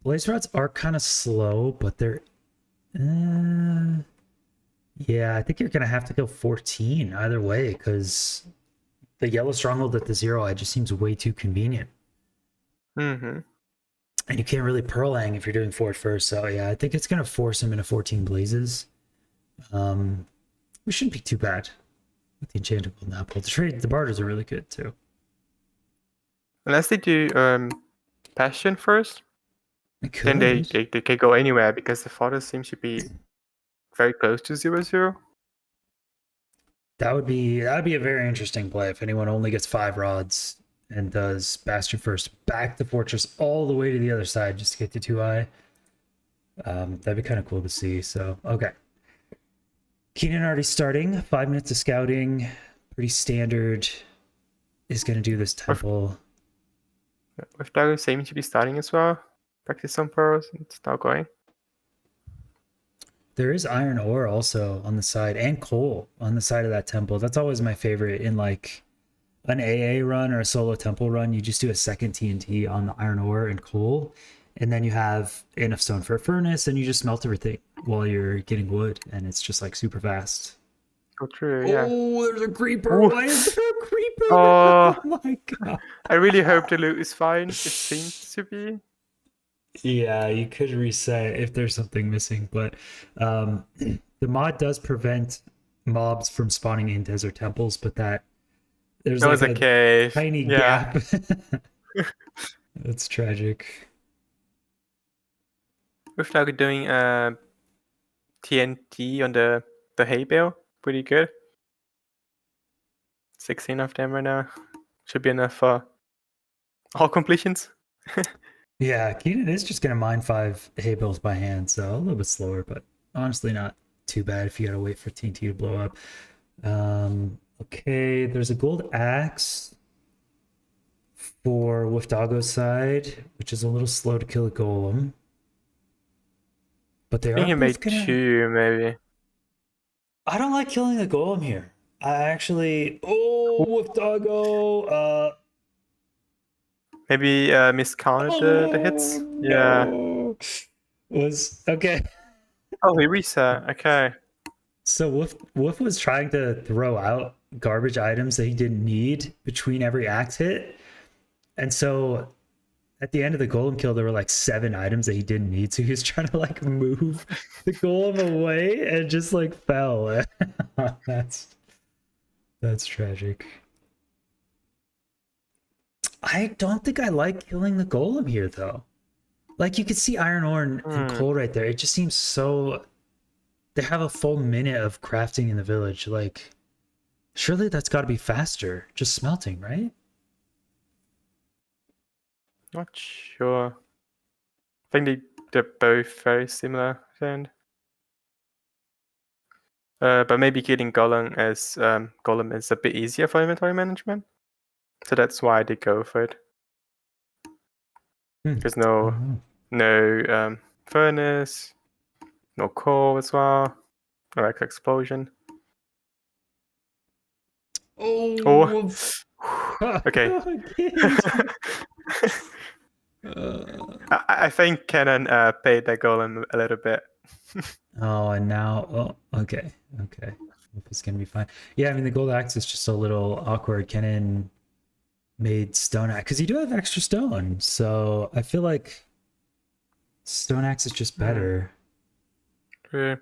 Blaze rods are kind of slow, but they're Yeah, I think you're gonna have to go 14 either way because the yellow stronghold at the 0 just seems way too convenient. Mm-hmm. And you can't really Pearlang if you're doing fort first. So yeah, I think it's gonna force him into 14 blazes. We shouldn't be too bad with the enchanted golden apple. The barters are really good too. Unless they do Passion first, It then they could. can go anywhere because the fodder seems to be very close to 0-0. That'd be a very interesting play if anyone only gets 5 rods and does Bastion first, back the fortress all the way to the other side just to get to 2i. That'd be kind of cool to see. So okay, Kenan already starting. 5 minutes of scouting, pretty standard. Is gonna do this temple. Woofdoggo seems to be starting as well. Practice some pearls. It's now going. There is iron ore also on the side and coal on the side of that temple. That's always my favorite in like an AA run or a solo temple run. You just do a second TNT on the iron ore and coal, and then you have enough stone for a furnace, and you just smelt everything while you're getting wood, and it's just like super fast. Go true, yeah. Oh, there's a creeper. Ooh. Why is there a creeper? Oh, Oh my god. I really hope the loot is fine. It seems to be. Yeah, you could reset if there's something missing, but the mod does prevent mobs from spawning in desert temples, but that there's That like was a cave. tiny Yeah. gap. That's tragic. Woofdoggo doing TNT on the hay bale. Pretty good. 16 of them right now. Should be enough for all completions. Yeah, Kenan is just gonna mine 5 hay bales by hand, so a little bit slower, but honestly not too bad if you gotta wait for TNT to blow up. Okay, there's a gold axe for Woofdoggo's side, which is a little slow to kill a golem. But they I think are he made both gonna. 2, maybe. I don't like killing the golem here. I actually. Oh, Woofdoggo. Maybe miscounted the hits. Yeah. No. Was okay. Oh, he reset. Okay. So Woof was trying to throw out garbage items that he didn't need between every axe hit, and so at the end of the golem kill, there were like 7 items that he didn't need. So he was trying to like move the golem away and just like fell. That's tragic. I don't think I like killing the golem here though. Like you could see iron ore and coal right there. It just seems so. They have a full minute of crafting in the village. Like, surely that's got to be faster. Just smelting, right? Not sure. I think they're both very similar. Then. But maybe killing golem is a bit easier for inventory management. So that's why they go for it. There's no furnace, no coal as well, no like explosion. Oh, Okay. I think Kenan paid that golem a little bit. Oh, and now, okay. Hope it's gonna be fine. Yeah, I mean the gold axe is just a little awkward. Kenan made stone axe because you do have extra stone, so I feel like stone axe is just better. True.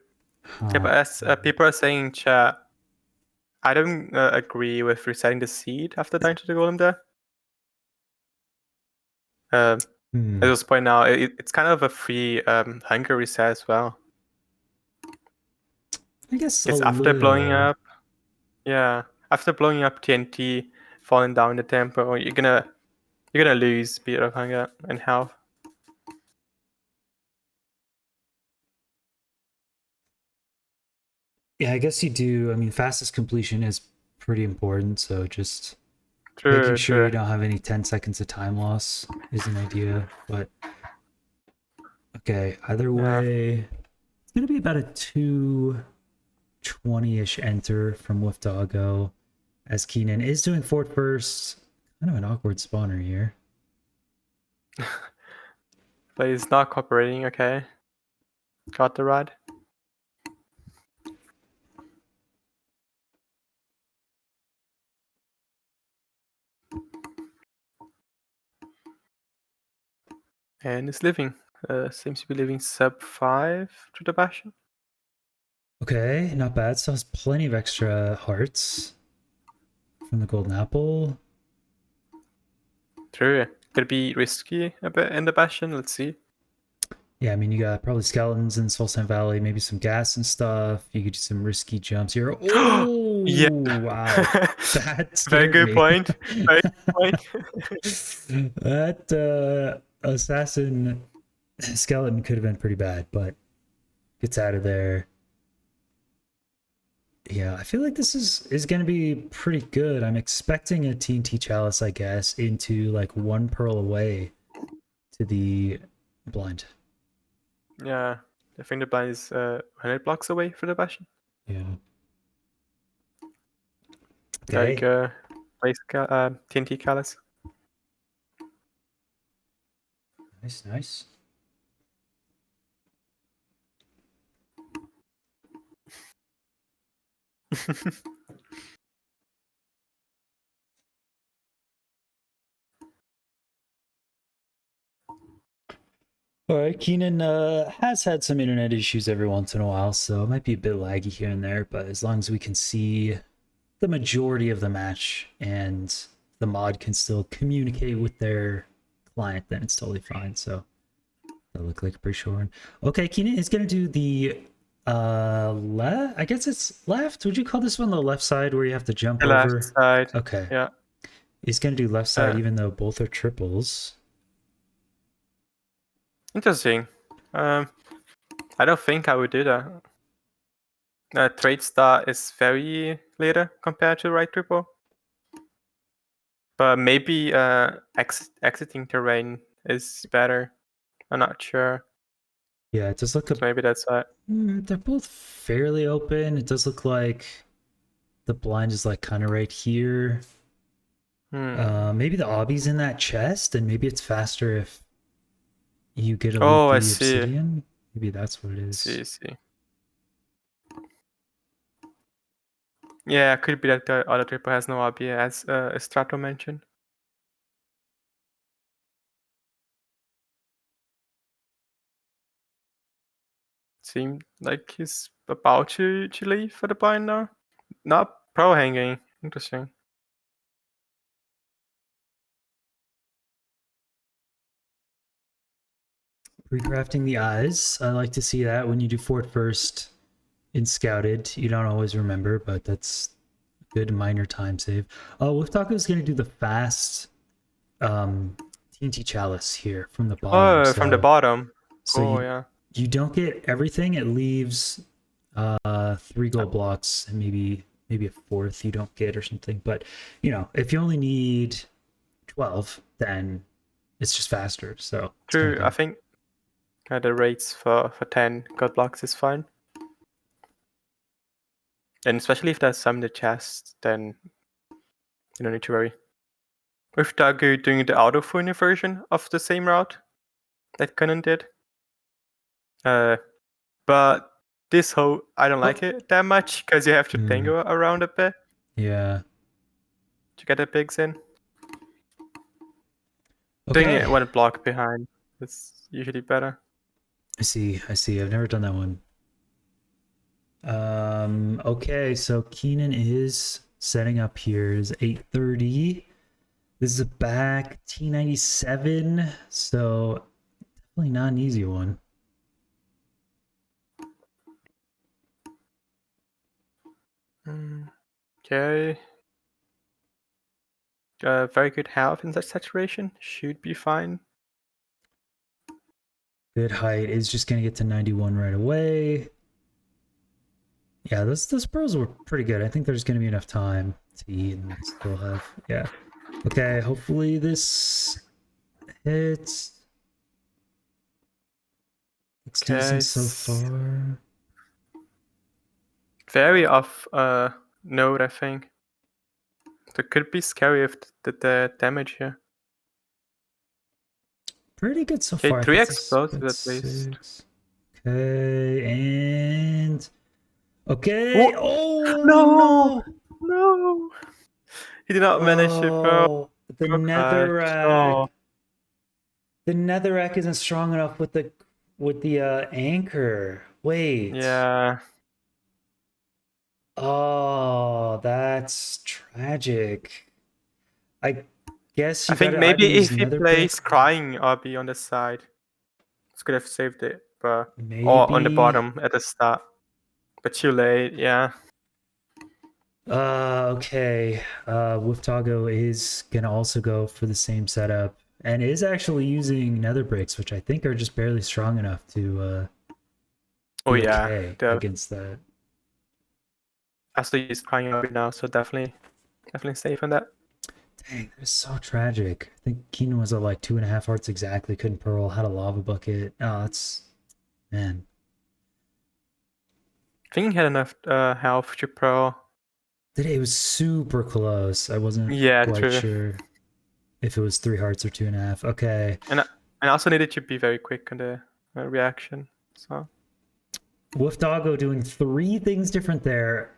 Yeah, but as people are saying in chat, I don't agree with resetting the seed after dying to the golem there. At this point now, it's kind of a free hunger reset as well. I guess it's after blowing up. Yeah, after blowing up TNT, falling down the temple, you're gonna lose a bit of hunger and health. Yeah, I guess you do. I mean, fastest completion is pretty important, so just making sure you don't have any 10 seconds of time loss is an idea. But okay, either way, it's gonna be about a 220-ish enter from Woofdoggo, as Kenan is doing fort first. Kind of an awkward spawner here. But he's not cooperating. Okay, got the rod. And it's living. Seems to be living sub 5 to the Bastion. Okay, not bad. Still has plenty of extra hearts from the golden apple. True. Could be risky a bit in the Bastion. Let's see. Yeah, I mean, you got probably skeletons in Soul Sand Valley, maybe some gas and stuff. You could do some risky jumps here. Oh, Yeah. wow. That Very scared good me. point. Very good point. That assassin skeleton could have been pretty bad, but gets out of there. Yeah, I feel like this is going to be pretty good. I'm expecting a TNT chalice, I guess, into like 1 pearl away to the blind. Yeah. I think the blind is 100 blocks away from the Bastion. Yeah. There you Okay. go. Place TNT Callus. Nice, nice. All right, Kenan has had some internet issues every once in a while, so it might be a bit laggy here and there, but as long as we can see the majority of the match and the mod can still communicate with their client, then it's totally fine. So that look like a pretty short one. Okay, Kenan is gonna do the left. I guess it's left. Would you call this one the left side where you have to jump The over? left side. Okay. Yeah. He's gonna do left side even though both are triples. Interesting. I don't think I would do that. Trade star is very later compared to right triple. But maybe exiting terrain is better. I'm not sure. Yeah, it does look So maybe that's why. they're both fairly open. It does look like the blind is like kind of right here. Maybe the obby's in that chest, and maybe it's faster if you get a loot the obsidian. Maybe that's what it is. See. Yeah, it could be that the other triple has no obby, as Strato mentioned. Seemed like he's about to leave for the blind now. Not pro hanging. Interesting. Recrafting the eyes. I like to see that when you do fort first in scouted. You don't always remember, but that's a good minor time save. Woofdoggo is going to do the fast TNT chalice here from the bottom. Oh, from the bottom. So you don't get everything. It leaves 3 gold blocks and maybe a 4th you don't get or something. But you know, if you only need 12, then it's just faster. So true. I think the rates for 10 gold blocks is fine. And especially if there's some in the chest, then you don't need to worry. With Dagu doing the auto-funnel version of the same route that Kenan did. But this hole, I don't like it that much because you have to tango around a bit. Yeah. To get the pigs in. Okay. Doing it 1 block behind is usually better. I see. I've never done that one. Okay, so Kenan is setting up here. It's 8:30. This is a back T97, so definitely not an easy one. Okay. Very good health in that saturation. Should be fine. Good height is just going to get to 91 right away. Yeah, those pearls were pretty good. I think there's going to be enough time to eat and still have... Yeah. Okay, hopefully this hits. Looks decent so far. Very off note, I think. It could be scary if the damage here. Pretty good so far. 3 explosives at least. Okay, and... Okay. Oh, no! He did not manage it, bro. The netherrack. The netherrack isn't strong enough with the anchor. Wait. Yeah. Oh, that's tragic. I guess I you think gotta either maybe use if he nether brick, plays crying RB on the side, it's could have saved it, but or on the maybe. bottom at the start. But too late, yeah. Okay. woofdoggo is gonna also go for the same setup and is actually using nether bricks, which I think are just barely strong enough to Oh be yeah, okay the against that. I still use crying RB now, so definitely safe on that. Dang, that's so tragic. I think Kenan was at like 2.5 hearts exactly, couldn't pearl, had a lava bucket. Oh, that's man. I think he had enough health to pro. It was super close. I wasn't Yeah, quite true. sure if it was 3 hearts or 2.5. Okay. And I also needed to be very quick on the reaction. So woofdoggo doing 3 things different there.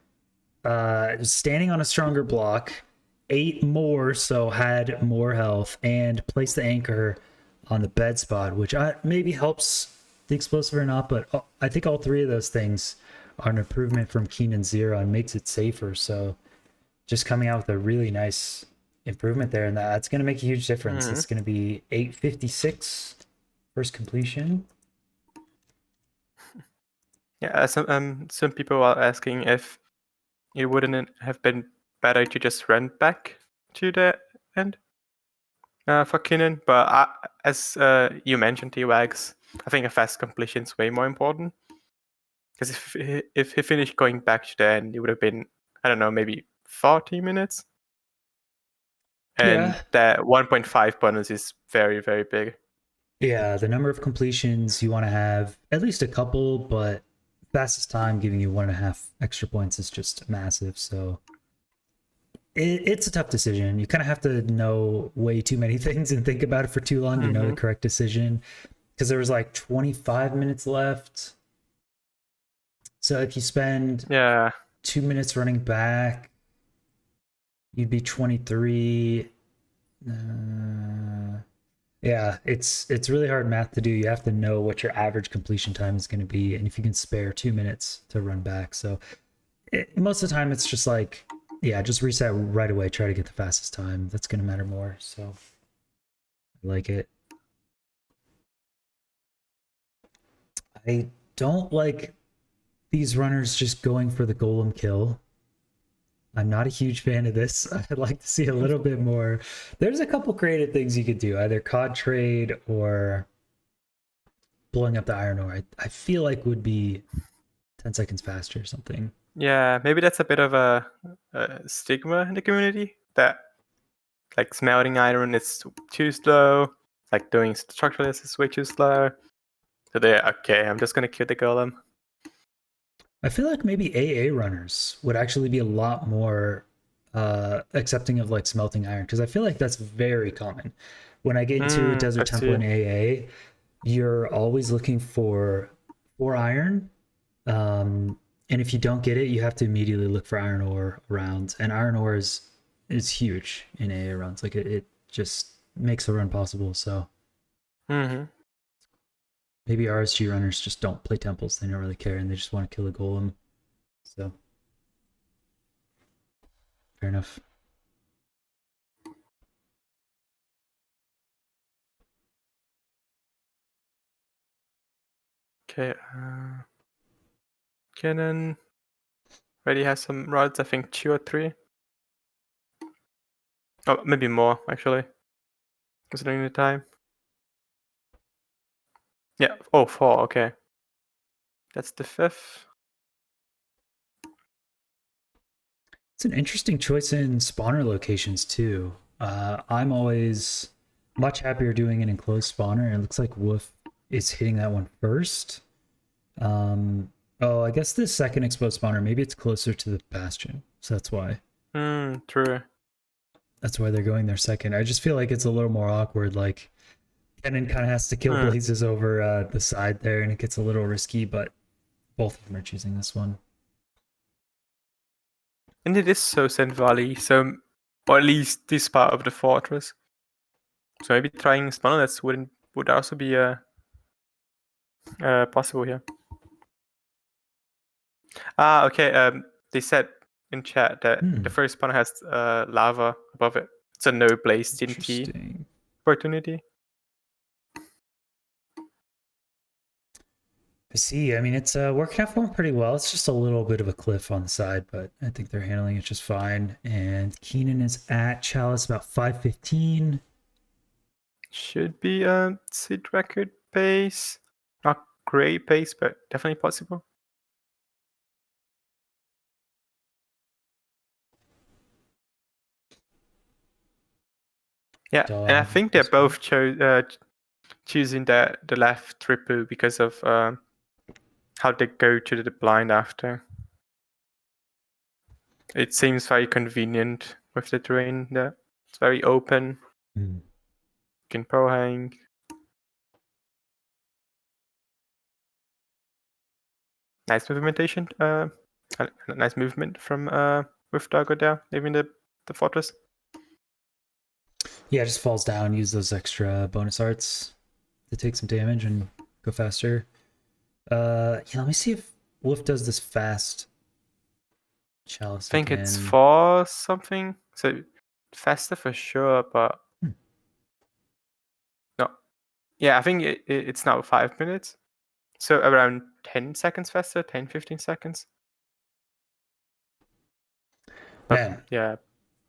Standing on a stronger block, 8 more, so had more health, and placed the anchor on the bed spot, which maybe helps the explosive or not, but I think all 3 of those things are an improvement from Kenan 0 and makes it safer. So just coming out with a really nice improvement there, and that's going to make a huge difference. It's going to be 856 first completion. yeah, some people are asking if it wouldn't have been better to just run back to the end for Kenan. But as you mentioned, T-Wags, I think a fast completion is way more important. Because if he finished going back to the end, it would have been, I don't know, maybe 40 minutes. And Yeah. that 1.5 bonus is very, very big. Yeah, the number of completions you want to have at least a couple, but fastest time giving you 1.5 extra points is just massive. So it's a tough decision. You kind of have to know way too many things and think about it for too long to know the correct decision. Because there was like 25 minutes left. So if you spend 2 minutes running back, you'd be 23. Yeah, it's really hard math to do. You have to know what your average completion time is going to be, and if you can spare 2 minutes to run back. So most of the time, it's just like, yeah, just reset right away. Try to get the fastest time. That's going to matter more. So I like it. I don't like these runners just going for the golem kill. I'm not a huge fan of this. I'd like to see a little bit more. There's a couple creative things you could do, either COD trade or blowing up the iron ore. I feel like would be 10 seconds faster or something. Yeah, maybe that's a bit of a stigma in the community that like smelting iron is too slow, like doing structuralist is way too slow. So they're okay, I'm just gonna kill the golem. I feel like maybe AA runners would actually be a lot more accepting of like smelting iron, because I feel like that's very common. When I get into a desert I temple see. in AA, you're always looking for iron. And if you don't get it, you have to immediately look for iron ore around. And iron ore is huge in AA runs. Like it just makes the run possible. So maybe RSG runners just don't play temples. They don't really care, and they just want to kill a golem. So fair enough. Okay, Kenan already has some rods, I think 2 or 3. Oh, maybe more, actually. Considering the time. Yeah, oh, 4, okay. That's the 5th. It's an interesting choice in spawner locations too. I'm always much happier doing an enclosed spawner. It looks like Wolf is hitting that one first. Oh, I guess this second exposed spawner, maybe it's closer to the bastion. So that's why. True. That's why they're going there second. I just feel like it's a little more awkward. Like Kenan kind of has to kill blazes over the side there, and it gets a little risky, but both of them are choosing this one. And it is so Sand Valley, or at least this part of the fortress. So maybe trying spawnlets wouldn't would also be possible here. Okay. They said in chat that the first pawn has lava above it. It's a no blaze TNT Interesting. opportunity. I see. I mean, it's working out for them pretty well. It's just a little bit of a cliff on the side, but I think they're handling it just fine. And Kenan is at Chalice about 515. Should be a seed record pace. Not great pace, but definitely possible. Yeah, and I think they're both choosing the left triple because of how they go to the blind after. It seems very convenient with the terrain there. It's very open. You can pro hang. Nice movementation. Nice movement from woofdoggo there, leaving the fortress. Yeah, it just falls down, use those extra bonus arts to take some damage and go faster. Yeah, let me see if Wolf does this fast. Chalice I think again. it's 4 something. So faster for sure, but no. Yeah, I think it's now 5 minutes. So around 10 seconds faster, 10, 15 seconds. But Man. yeah,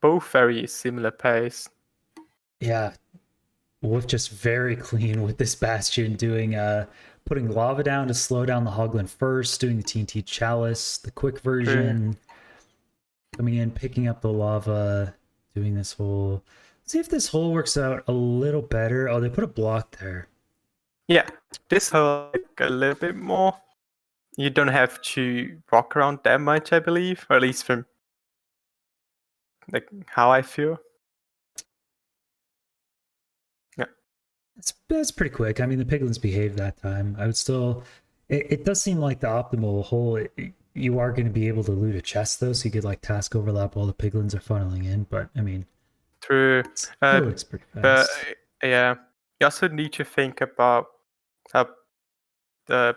both very similar pace. Yeah, Wolf just very clean with this Bastion, doing putting lava down to slow down the Hoglin first, doing the TNT Chalice, the quick version, coming in, picking up the lava, doing this whole... See if this hole works out a little better. Oh, they put a block there. Yeah, this hole a little bit more. You don't have to walk around that much, I believe, or at least from like how I feel. Yeah, That's pretty quick. I mean, the piglins behaved that time. I would still... It does seem like the optimal hole. You are going to be able to loot a chest, though, so you could, like, task overlap while the piglins are funneling in, but, I mean... true. It looks pretty fast. But yeah, you also need to think about the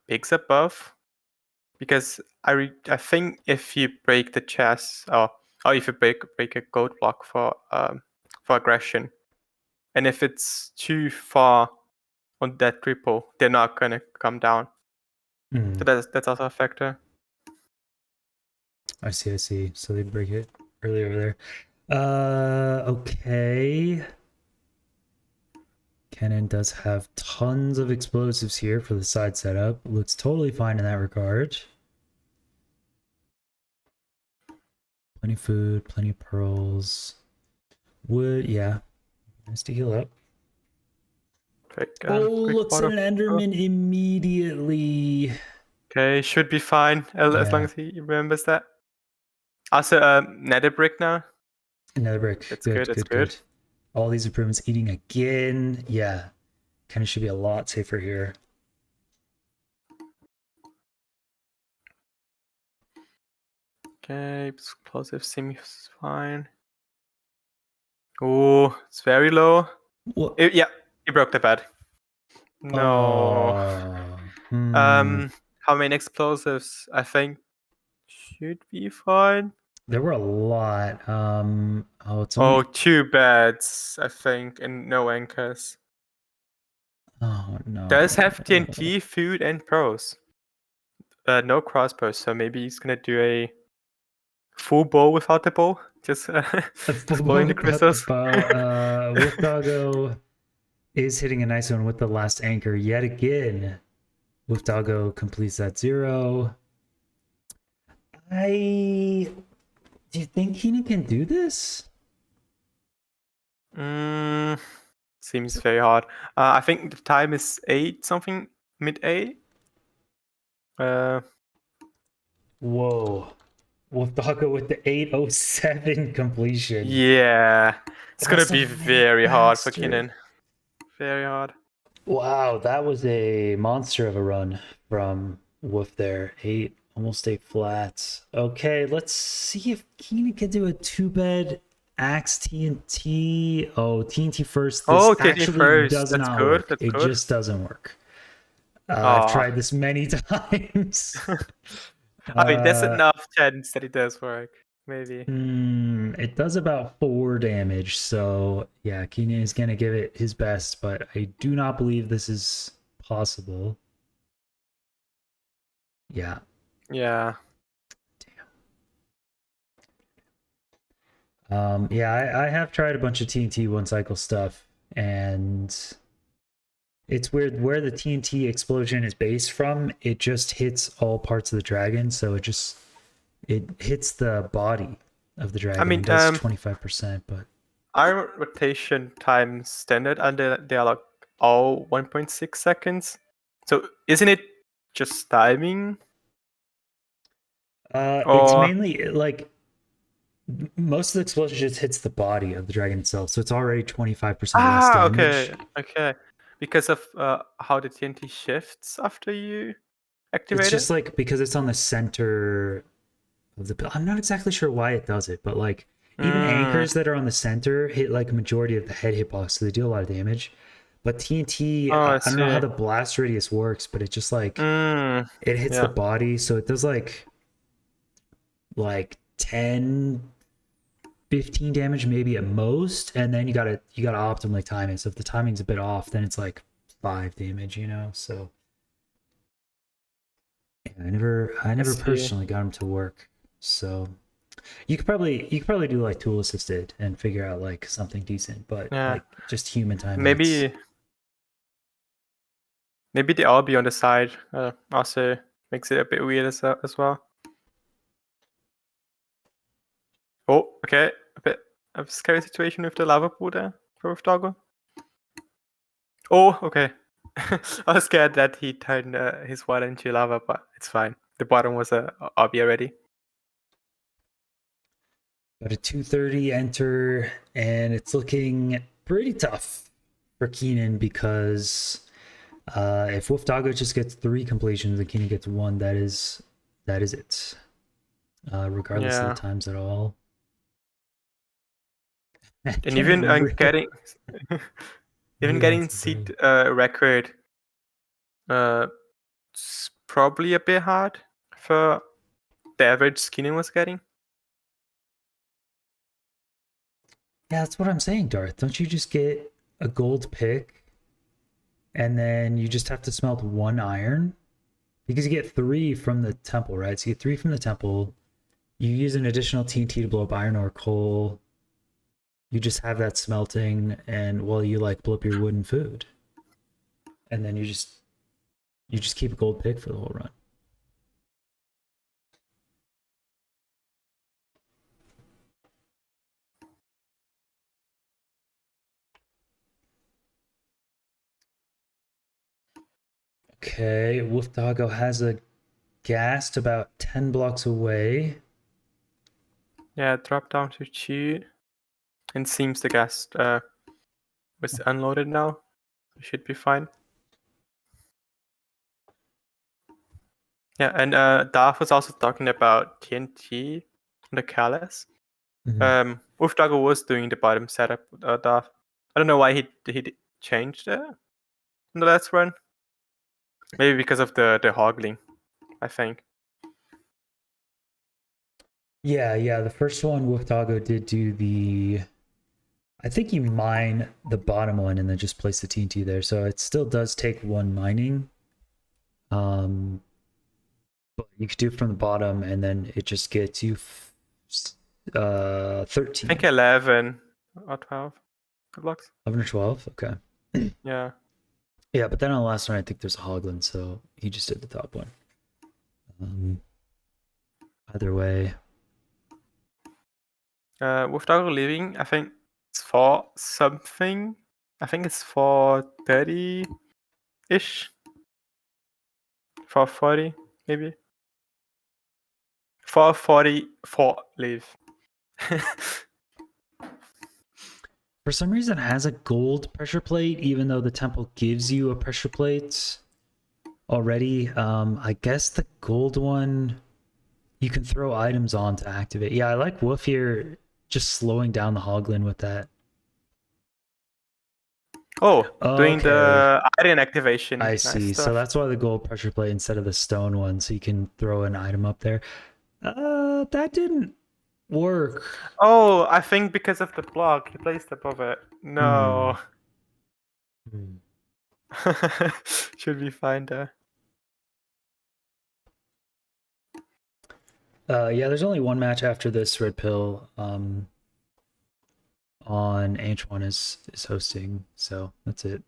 pigs above, because I think if you break the chest or if you break a gold block for aggression, and if it's too far on that triple, they're not gonna come down. So that's also a factor. I see. So they break it early over there. Okay. Kenan does have tons of explosives here for the side setup. Looks totally fine in that regard. Plenty of food, plenty of pearls. Wood, yeah. Nice to heal up. Looks at an Enderman immediately. Okay, should be fine as long as he remembers that. Also, nether brick now. Another brick. That's good. All these improvements eating again. Yeah. Kind of should be a lot safer here. Okay, explosive seems fine. Oh, it's very low. What? Yeah, he broke the bed. No. How many explosives? I think should be fine. There were a lot. It's only 2 beds, I think, and no anchors. Oh no. Does have TNT, food, and pros. No crossbows, so maybe he's gonna do a full bow without the bow. Just exploring the crystals. woofdoggo is hitting a nice one with the last anchor yet again. woofdoggo completes that 0. Do you think Kenan can do this? Seems very hard. I think the time is 8 something, mid 8. Whoa. woofdoggo with the 8:07 completion. Yeah. It's gonna be very hard for Kenan. Very hard. Wow, that was a monster of a run from Woof there. Almost 8 flats. Okay, let's see if Kenan can do a 2-bed Axe TNT. Oh, TNT first. This Oh, TNT actually first. does That's not good. work. That's It good. just doesn't work. I've Ah, tried this many times. I mean, there's uh, enough chance that it does work. Maybe. it does about 4 damage. So yeah, Kenan is gonna give it his best, but I do not believe this is possible. Yeah. Yeah. Yeah, I have tried a bunch of TNT one cycle stuff, and it's weird where the TNT explosion is based from. It just hits all parts of the dragon, so it hits the body of the I dragon mean, and does 25%. But our rotation time standard, and they are like all 1.6 seconds. So isn't it just timing? it's Or mainly like most of the explosion just hits the body of the dragon itself, so it's already 25% less damage. okay, because of how the TNT shifts after you It's activate it. just like because it's on the center of the. I'm not exactly sure why it does it, but like even Mm. anchors that are on the center hit like a majority of the head hitbox, so they do a lot of damage. But TNT, Oh, I I don't know how see. the blast radius works, but it just like Mm. it hits the Yeah. body, so it does like 10, 15 damage maybe at most, and then you gotta optimally time it. So if the timing's a bit off, then it's like 5 damage, you know. So yeah, I I never see. personally got him to work. So you could probably do like tool assisted and figure out like something decent, but Yeah. like just human timing, it's Maybe maybe the RB on the side also makes it a bit weird as well. Oh, okay. A bit of a scary situation with the lava pool there for woofdoggo. Oh, okay. I was scared that he turned his water into lava, but it's fine. The bottom was a RB already. got a 230 enter, and it's looking pretty tough for Kenan because if woofdoggo just gets 3 completions and Kenan gets 1, that is it. Regardless of the Yeah. times at all. And even Kenan really, getting even really wants getting to do. seed record it's probably a bit hard for the average Kenan was getting. Yeah, that's what I'm saying, Darth. Don't you just get a gold pick and then you just have to smelt 1 iron? Because you get 3 from the temple, right? So you get 3 from the temple. You use an additional TNT to blow up iron or coal. You just have that smelting, and well, you like blow up your wood and food, and then you just keep a gold pick for the whole run. Okay, woofdoggo has a ghast about 10 blocks away. Yeah, drop down to 2. And seems the gas was unloaded now. Should be fine. Yeah, and Darth was also talking about TNT on the Callus. Mhm. woofdoggo was doing the bottom setup, Darth. I don't know why he changed it in the last run. Maybe because of the hoggling, I think. Yeah. The first one, woofdoggo did do the. I think you mine the bottom one and then just place the TNT there. So it still does take 1 mining. But you could do it from the bottom and then it just gets you 13. I think 11 or 12 blocks. 11 or 12? Okay. Yeah. Yeah, but then on the last one, I think there's a Hoglin, so he just did the top one. Um, Either way. woofdoggo leaving, I think it's for something. I think it's for 30-ish. For 40, maybe. 444 leave. For some reason, it has a gold pressure plate, even though the temple gives you a pressure plate already. I guess the gold one you can throw items on to activate. Yeah, I like Wolf here just slowing down the Hoglin with that. Oh, doing Okay. the iron activation. I Nice see. stuff. So that's why the gold pressure plate instead of the stone one, so you can throw an item up there. That didn't work. Oh, I think because of the block, he placed above it. No. Hmm. Should be fine there. Yeah, there's only one match after this red pill. On Antoine is hosting, so that's it.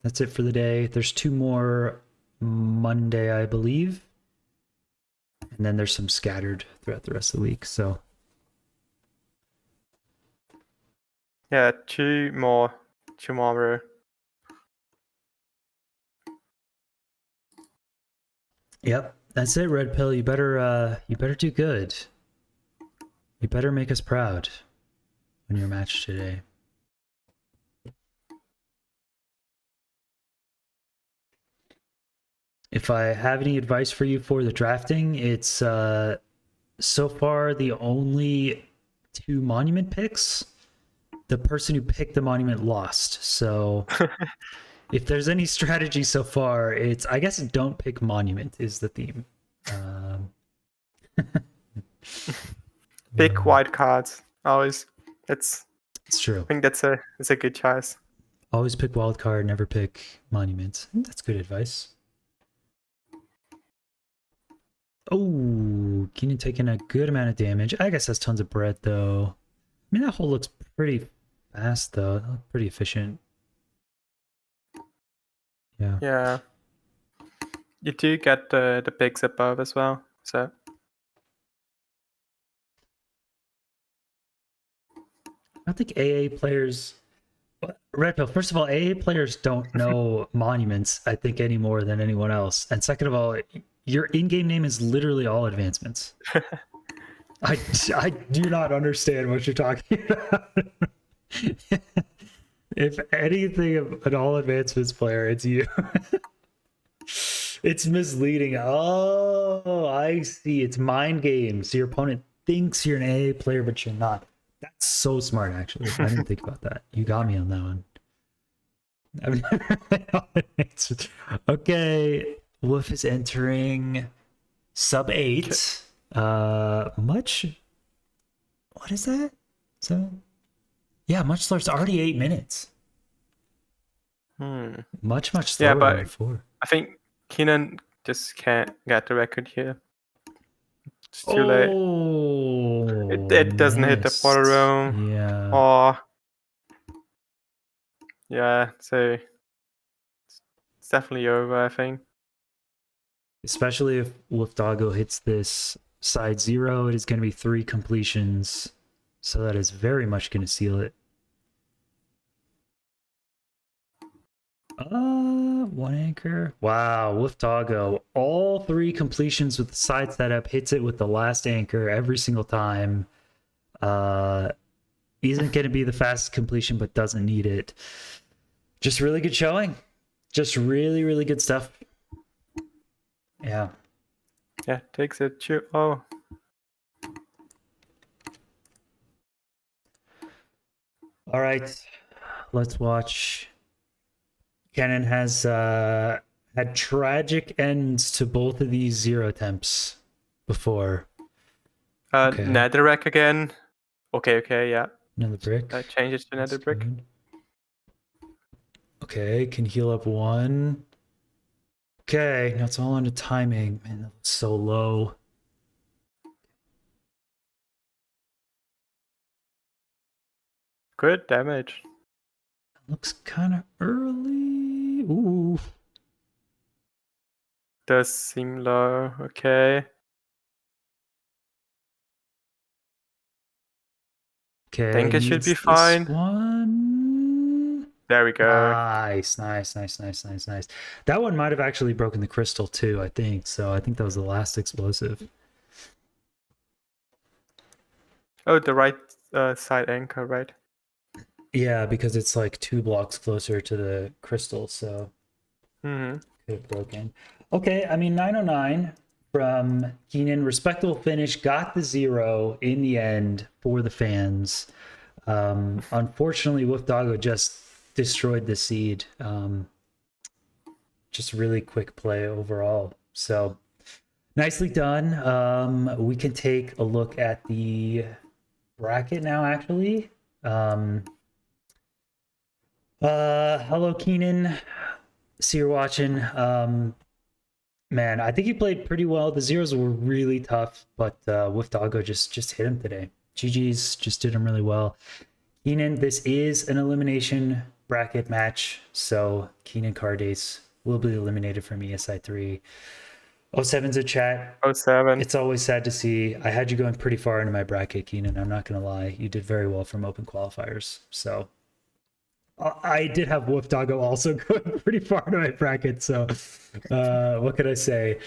That's it for the day. There's 2 more Monday, I believe, and then there's some scattered throughout the rest of the week. So Yeah, 2 more tomorrow. yep, that's it. Red pill, you better do good. You better make us proud on your match today. If I have any advice for you for the drafting, it's so far the only 2 monument picks. The person who picked the monument lost. So if there's any strategy so far, it's, I guess, don't pick monument is the theme. Pick white cards. Always. It's true. I think that's a good choice. Always pick wild card, never pick monument. That's good advice. Oh, Kenan taking a good amount of damage. I guess that's tons of bread though. I mean, that hole looks pretty fast though. Pretty efficient. Yeah. Yeah. You do get the picks above as well. So I think AA players, Red Pill, first of all, AA players don't know monuments, I think, any more than anyone else. And second of all, your in-game name is literally all advancements. I do not understand what you're talking about. If anything of an all advancements player, it's you. It's misleading. Oh, I see. It's mind games. So your opponent thinks you're an AA player, but you're not. That's so smart, actually. I didn't think about that. You got me on that one. Okay, Wolf is entering sub 8. Much. What is that? So, yeah, much slower. It's already 8 minutes. Much slower but than before. I think Kenan just can't get the record here. It's too late. It doesn't hit the border room. Yeah. Oh. Yeah, so it's definitely over, I think. Especially if woofdoggo hits this side 0, it is going to be 3 completions. So that is very much going to seal it. 1 anchor. Wow, woofdoggo. All 3 completions with the side setup, hits it with the last anchor every single time. Isn't going to be the fastest completion, but doesn't need it. Just really good showing. Just really, really good stuff. Yeah. Yeah, takes it. Oh. All right. Let's watch. Kenan has had tragic ends to both of these 0 attempts before. Okay. Netherrack again. Okay, yeah. Another brick. Change it to nether brick. Good. Okay, can heal up 1. Okay, now it's all under timing. Man, that was so low. Good damage. Looks kind of early. Ooh. Does seem low. Okay. Okay, think it should be this fine. One. There we go. Nice. That one might have actually broken the crystal too, I think. So I think that was the last explosive. Oh, the right side anchor, right? Yeah, because it's like 2 blocks closer to the crystal, so could have broken. Okay, I mean 909 from Kenan. Respectable finish, got the 0 in the end for the fans. Unfortunately, woofdoggo just destroyed the seed. Just really quick play overall. So nicely done. We can take a look at the bracket now, actually. Hello, Kenan. See you're watching. Man, I think he played pretty well. The zeros were really tough, but woofdoggo just hit him today. GG's just did him really well. Kenan, this is an elimination bracket match, so Kenan Cardace will be eliminated from ESI3. 07's a chat. 07. It's always sad to see. I had you going pretty far into my bracket, Kenan. I'm not going to lie. You did very well from open qualifiers. So I did have woofdoggo also going pretty far into my bracket. So what could I say?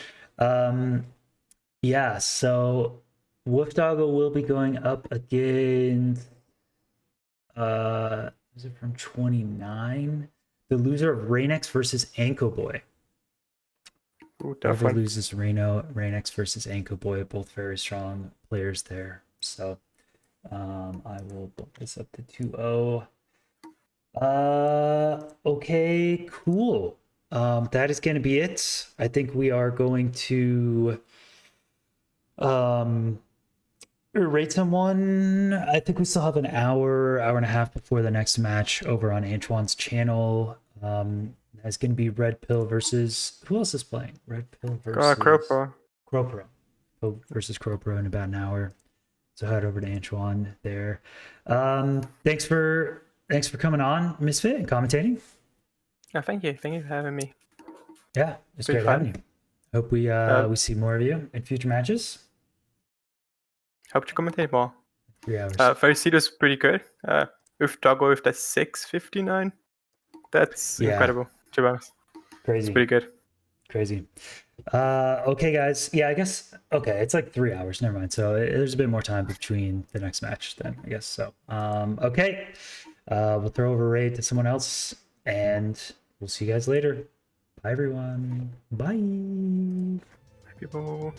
Yeah, so woofdoggo will be going up against is it from 29? The loser of Rainex versus Anko Boy. Ooh, Whoever tough one. loses Rainex versus Anko Boy, both very strong players there. So I will bump this up to 2-0. Okay, cool. That is going to be it. I think we are going to rate someone. I think we still have an hour and a half before the next match over on Antoine's channel. That's going to be Red Pill versus who else is playing? Red Pill versus Cropo. Crowpro. Versus Crowpro in about an hour. So head over to Antoine there. Thanks for coming on, Misfit, and commentating. Yeah, thank you. Thank you for having me. Yeah, it's Pretty great fun. having you. Hope we see more of you in future matches. Hope to commentate more. 3 hours. First seed was pretty good. Woofdoggo with that 6:59. That's incredible. To be honest. Crazy. It's pretty good. Crazy. Okay, guys. Yeah, I guess. Okay, it's like 3 hours. Never mind. So there's a bit more time between the next match then, I guess. So, okay. We'll throw over raid to someone else, and we'll see you guys later. Bye, everyone. Bye. Bye, people.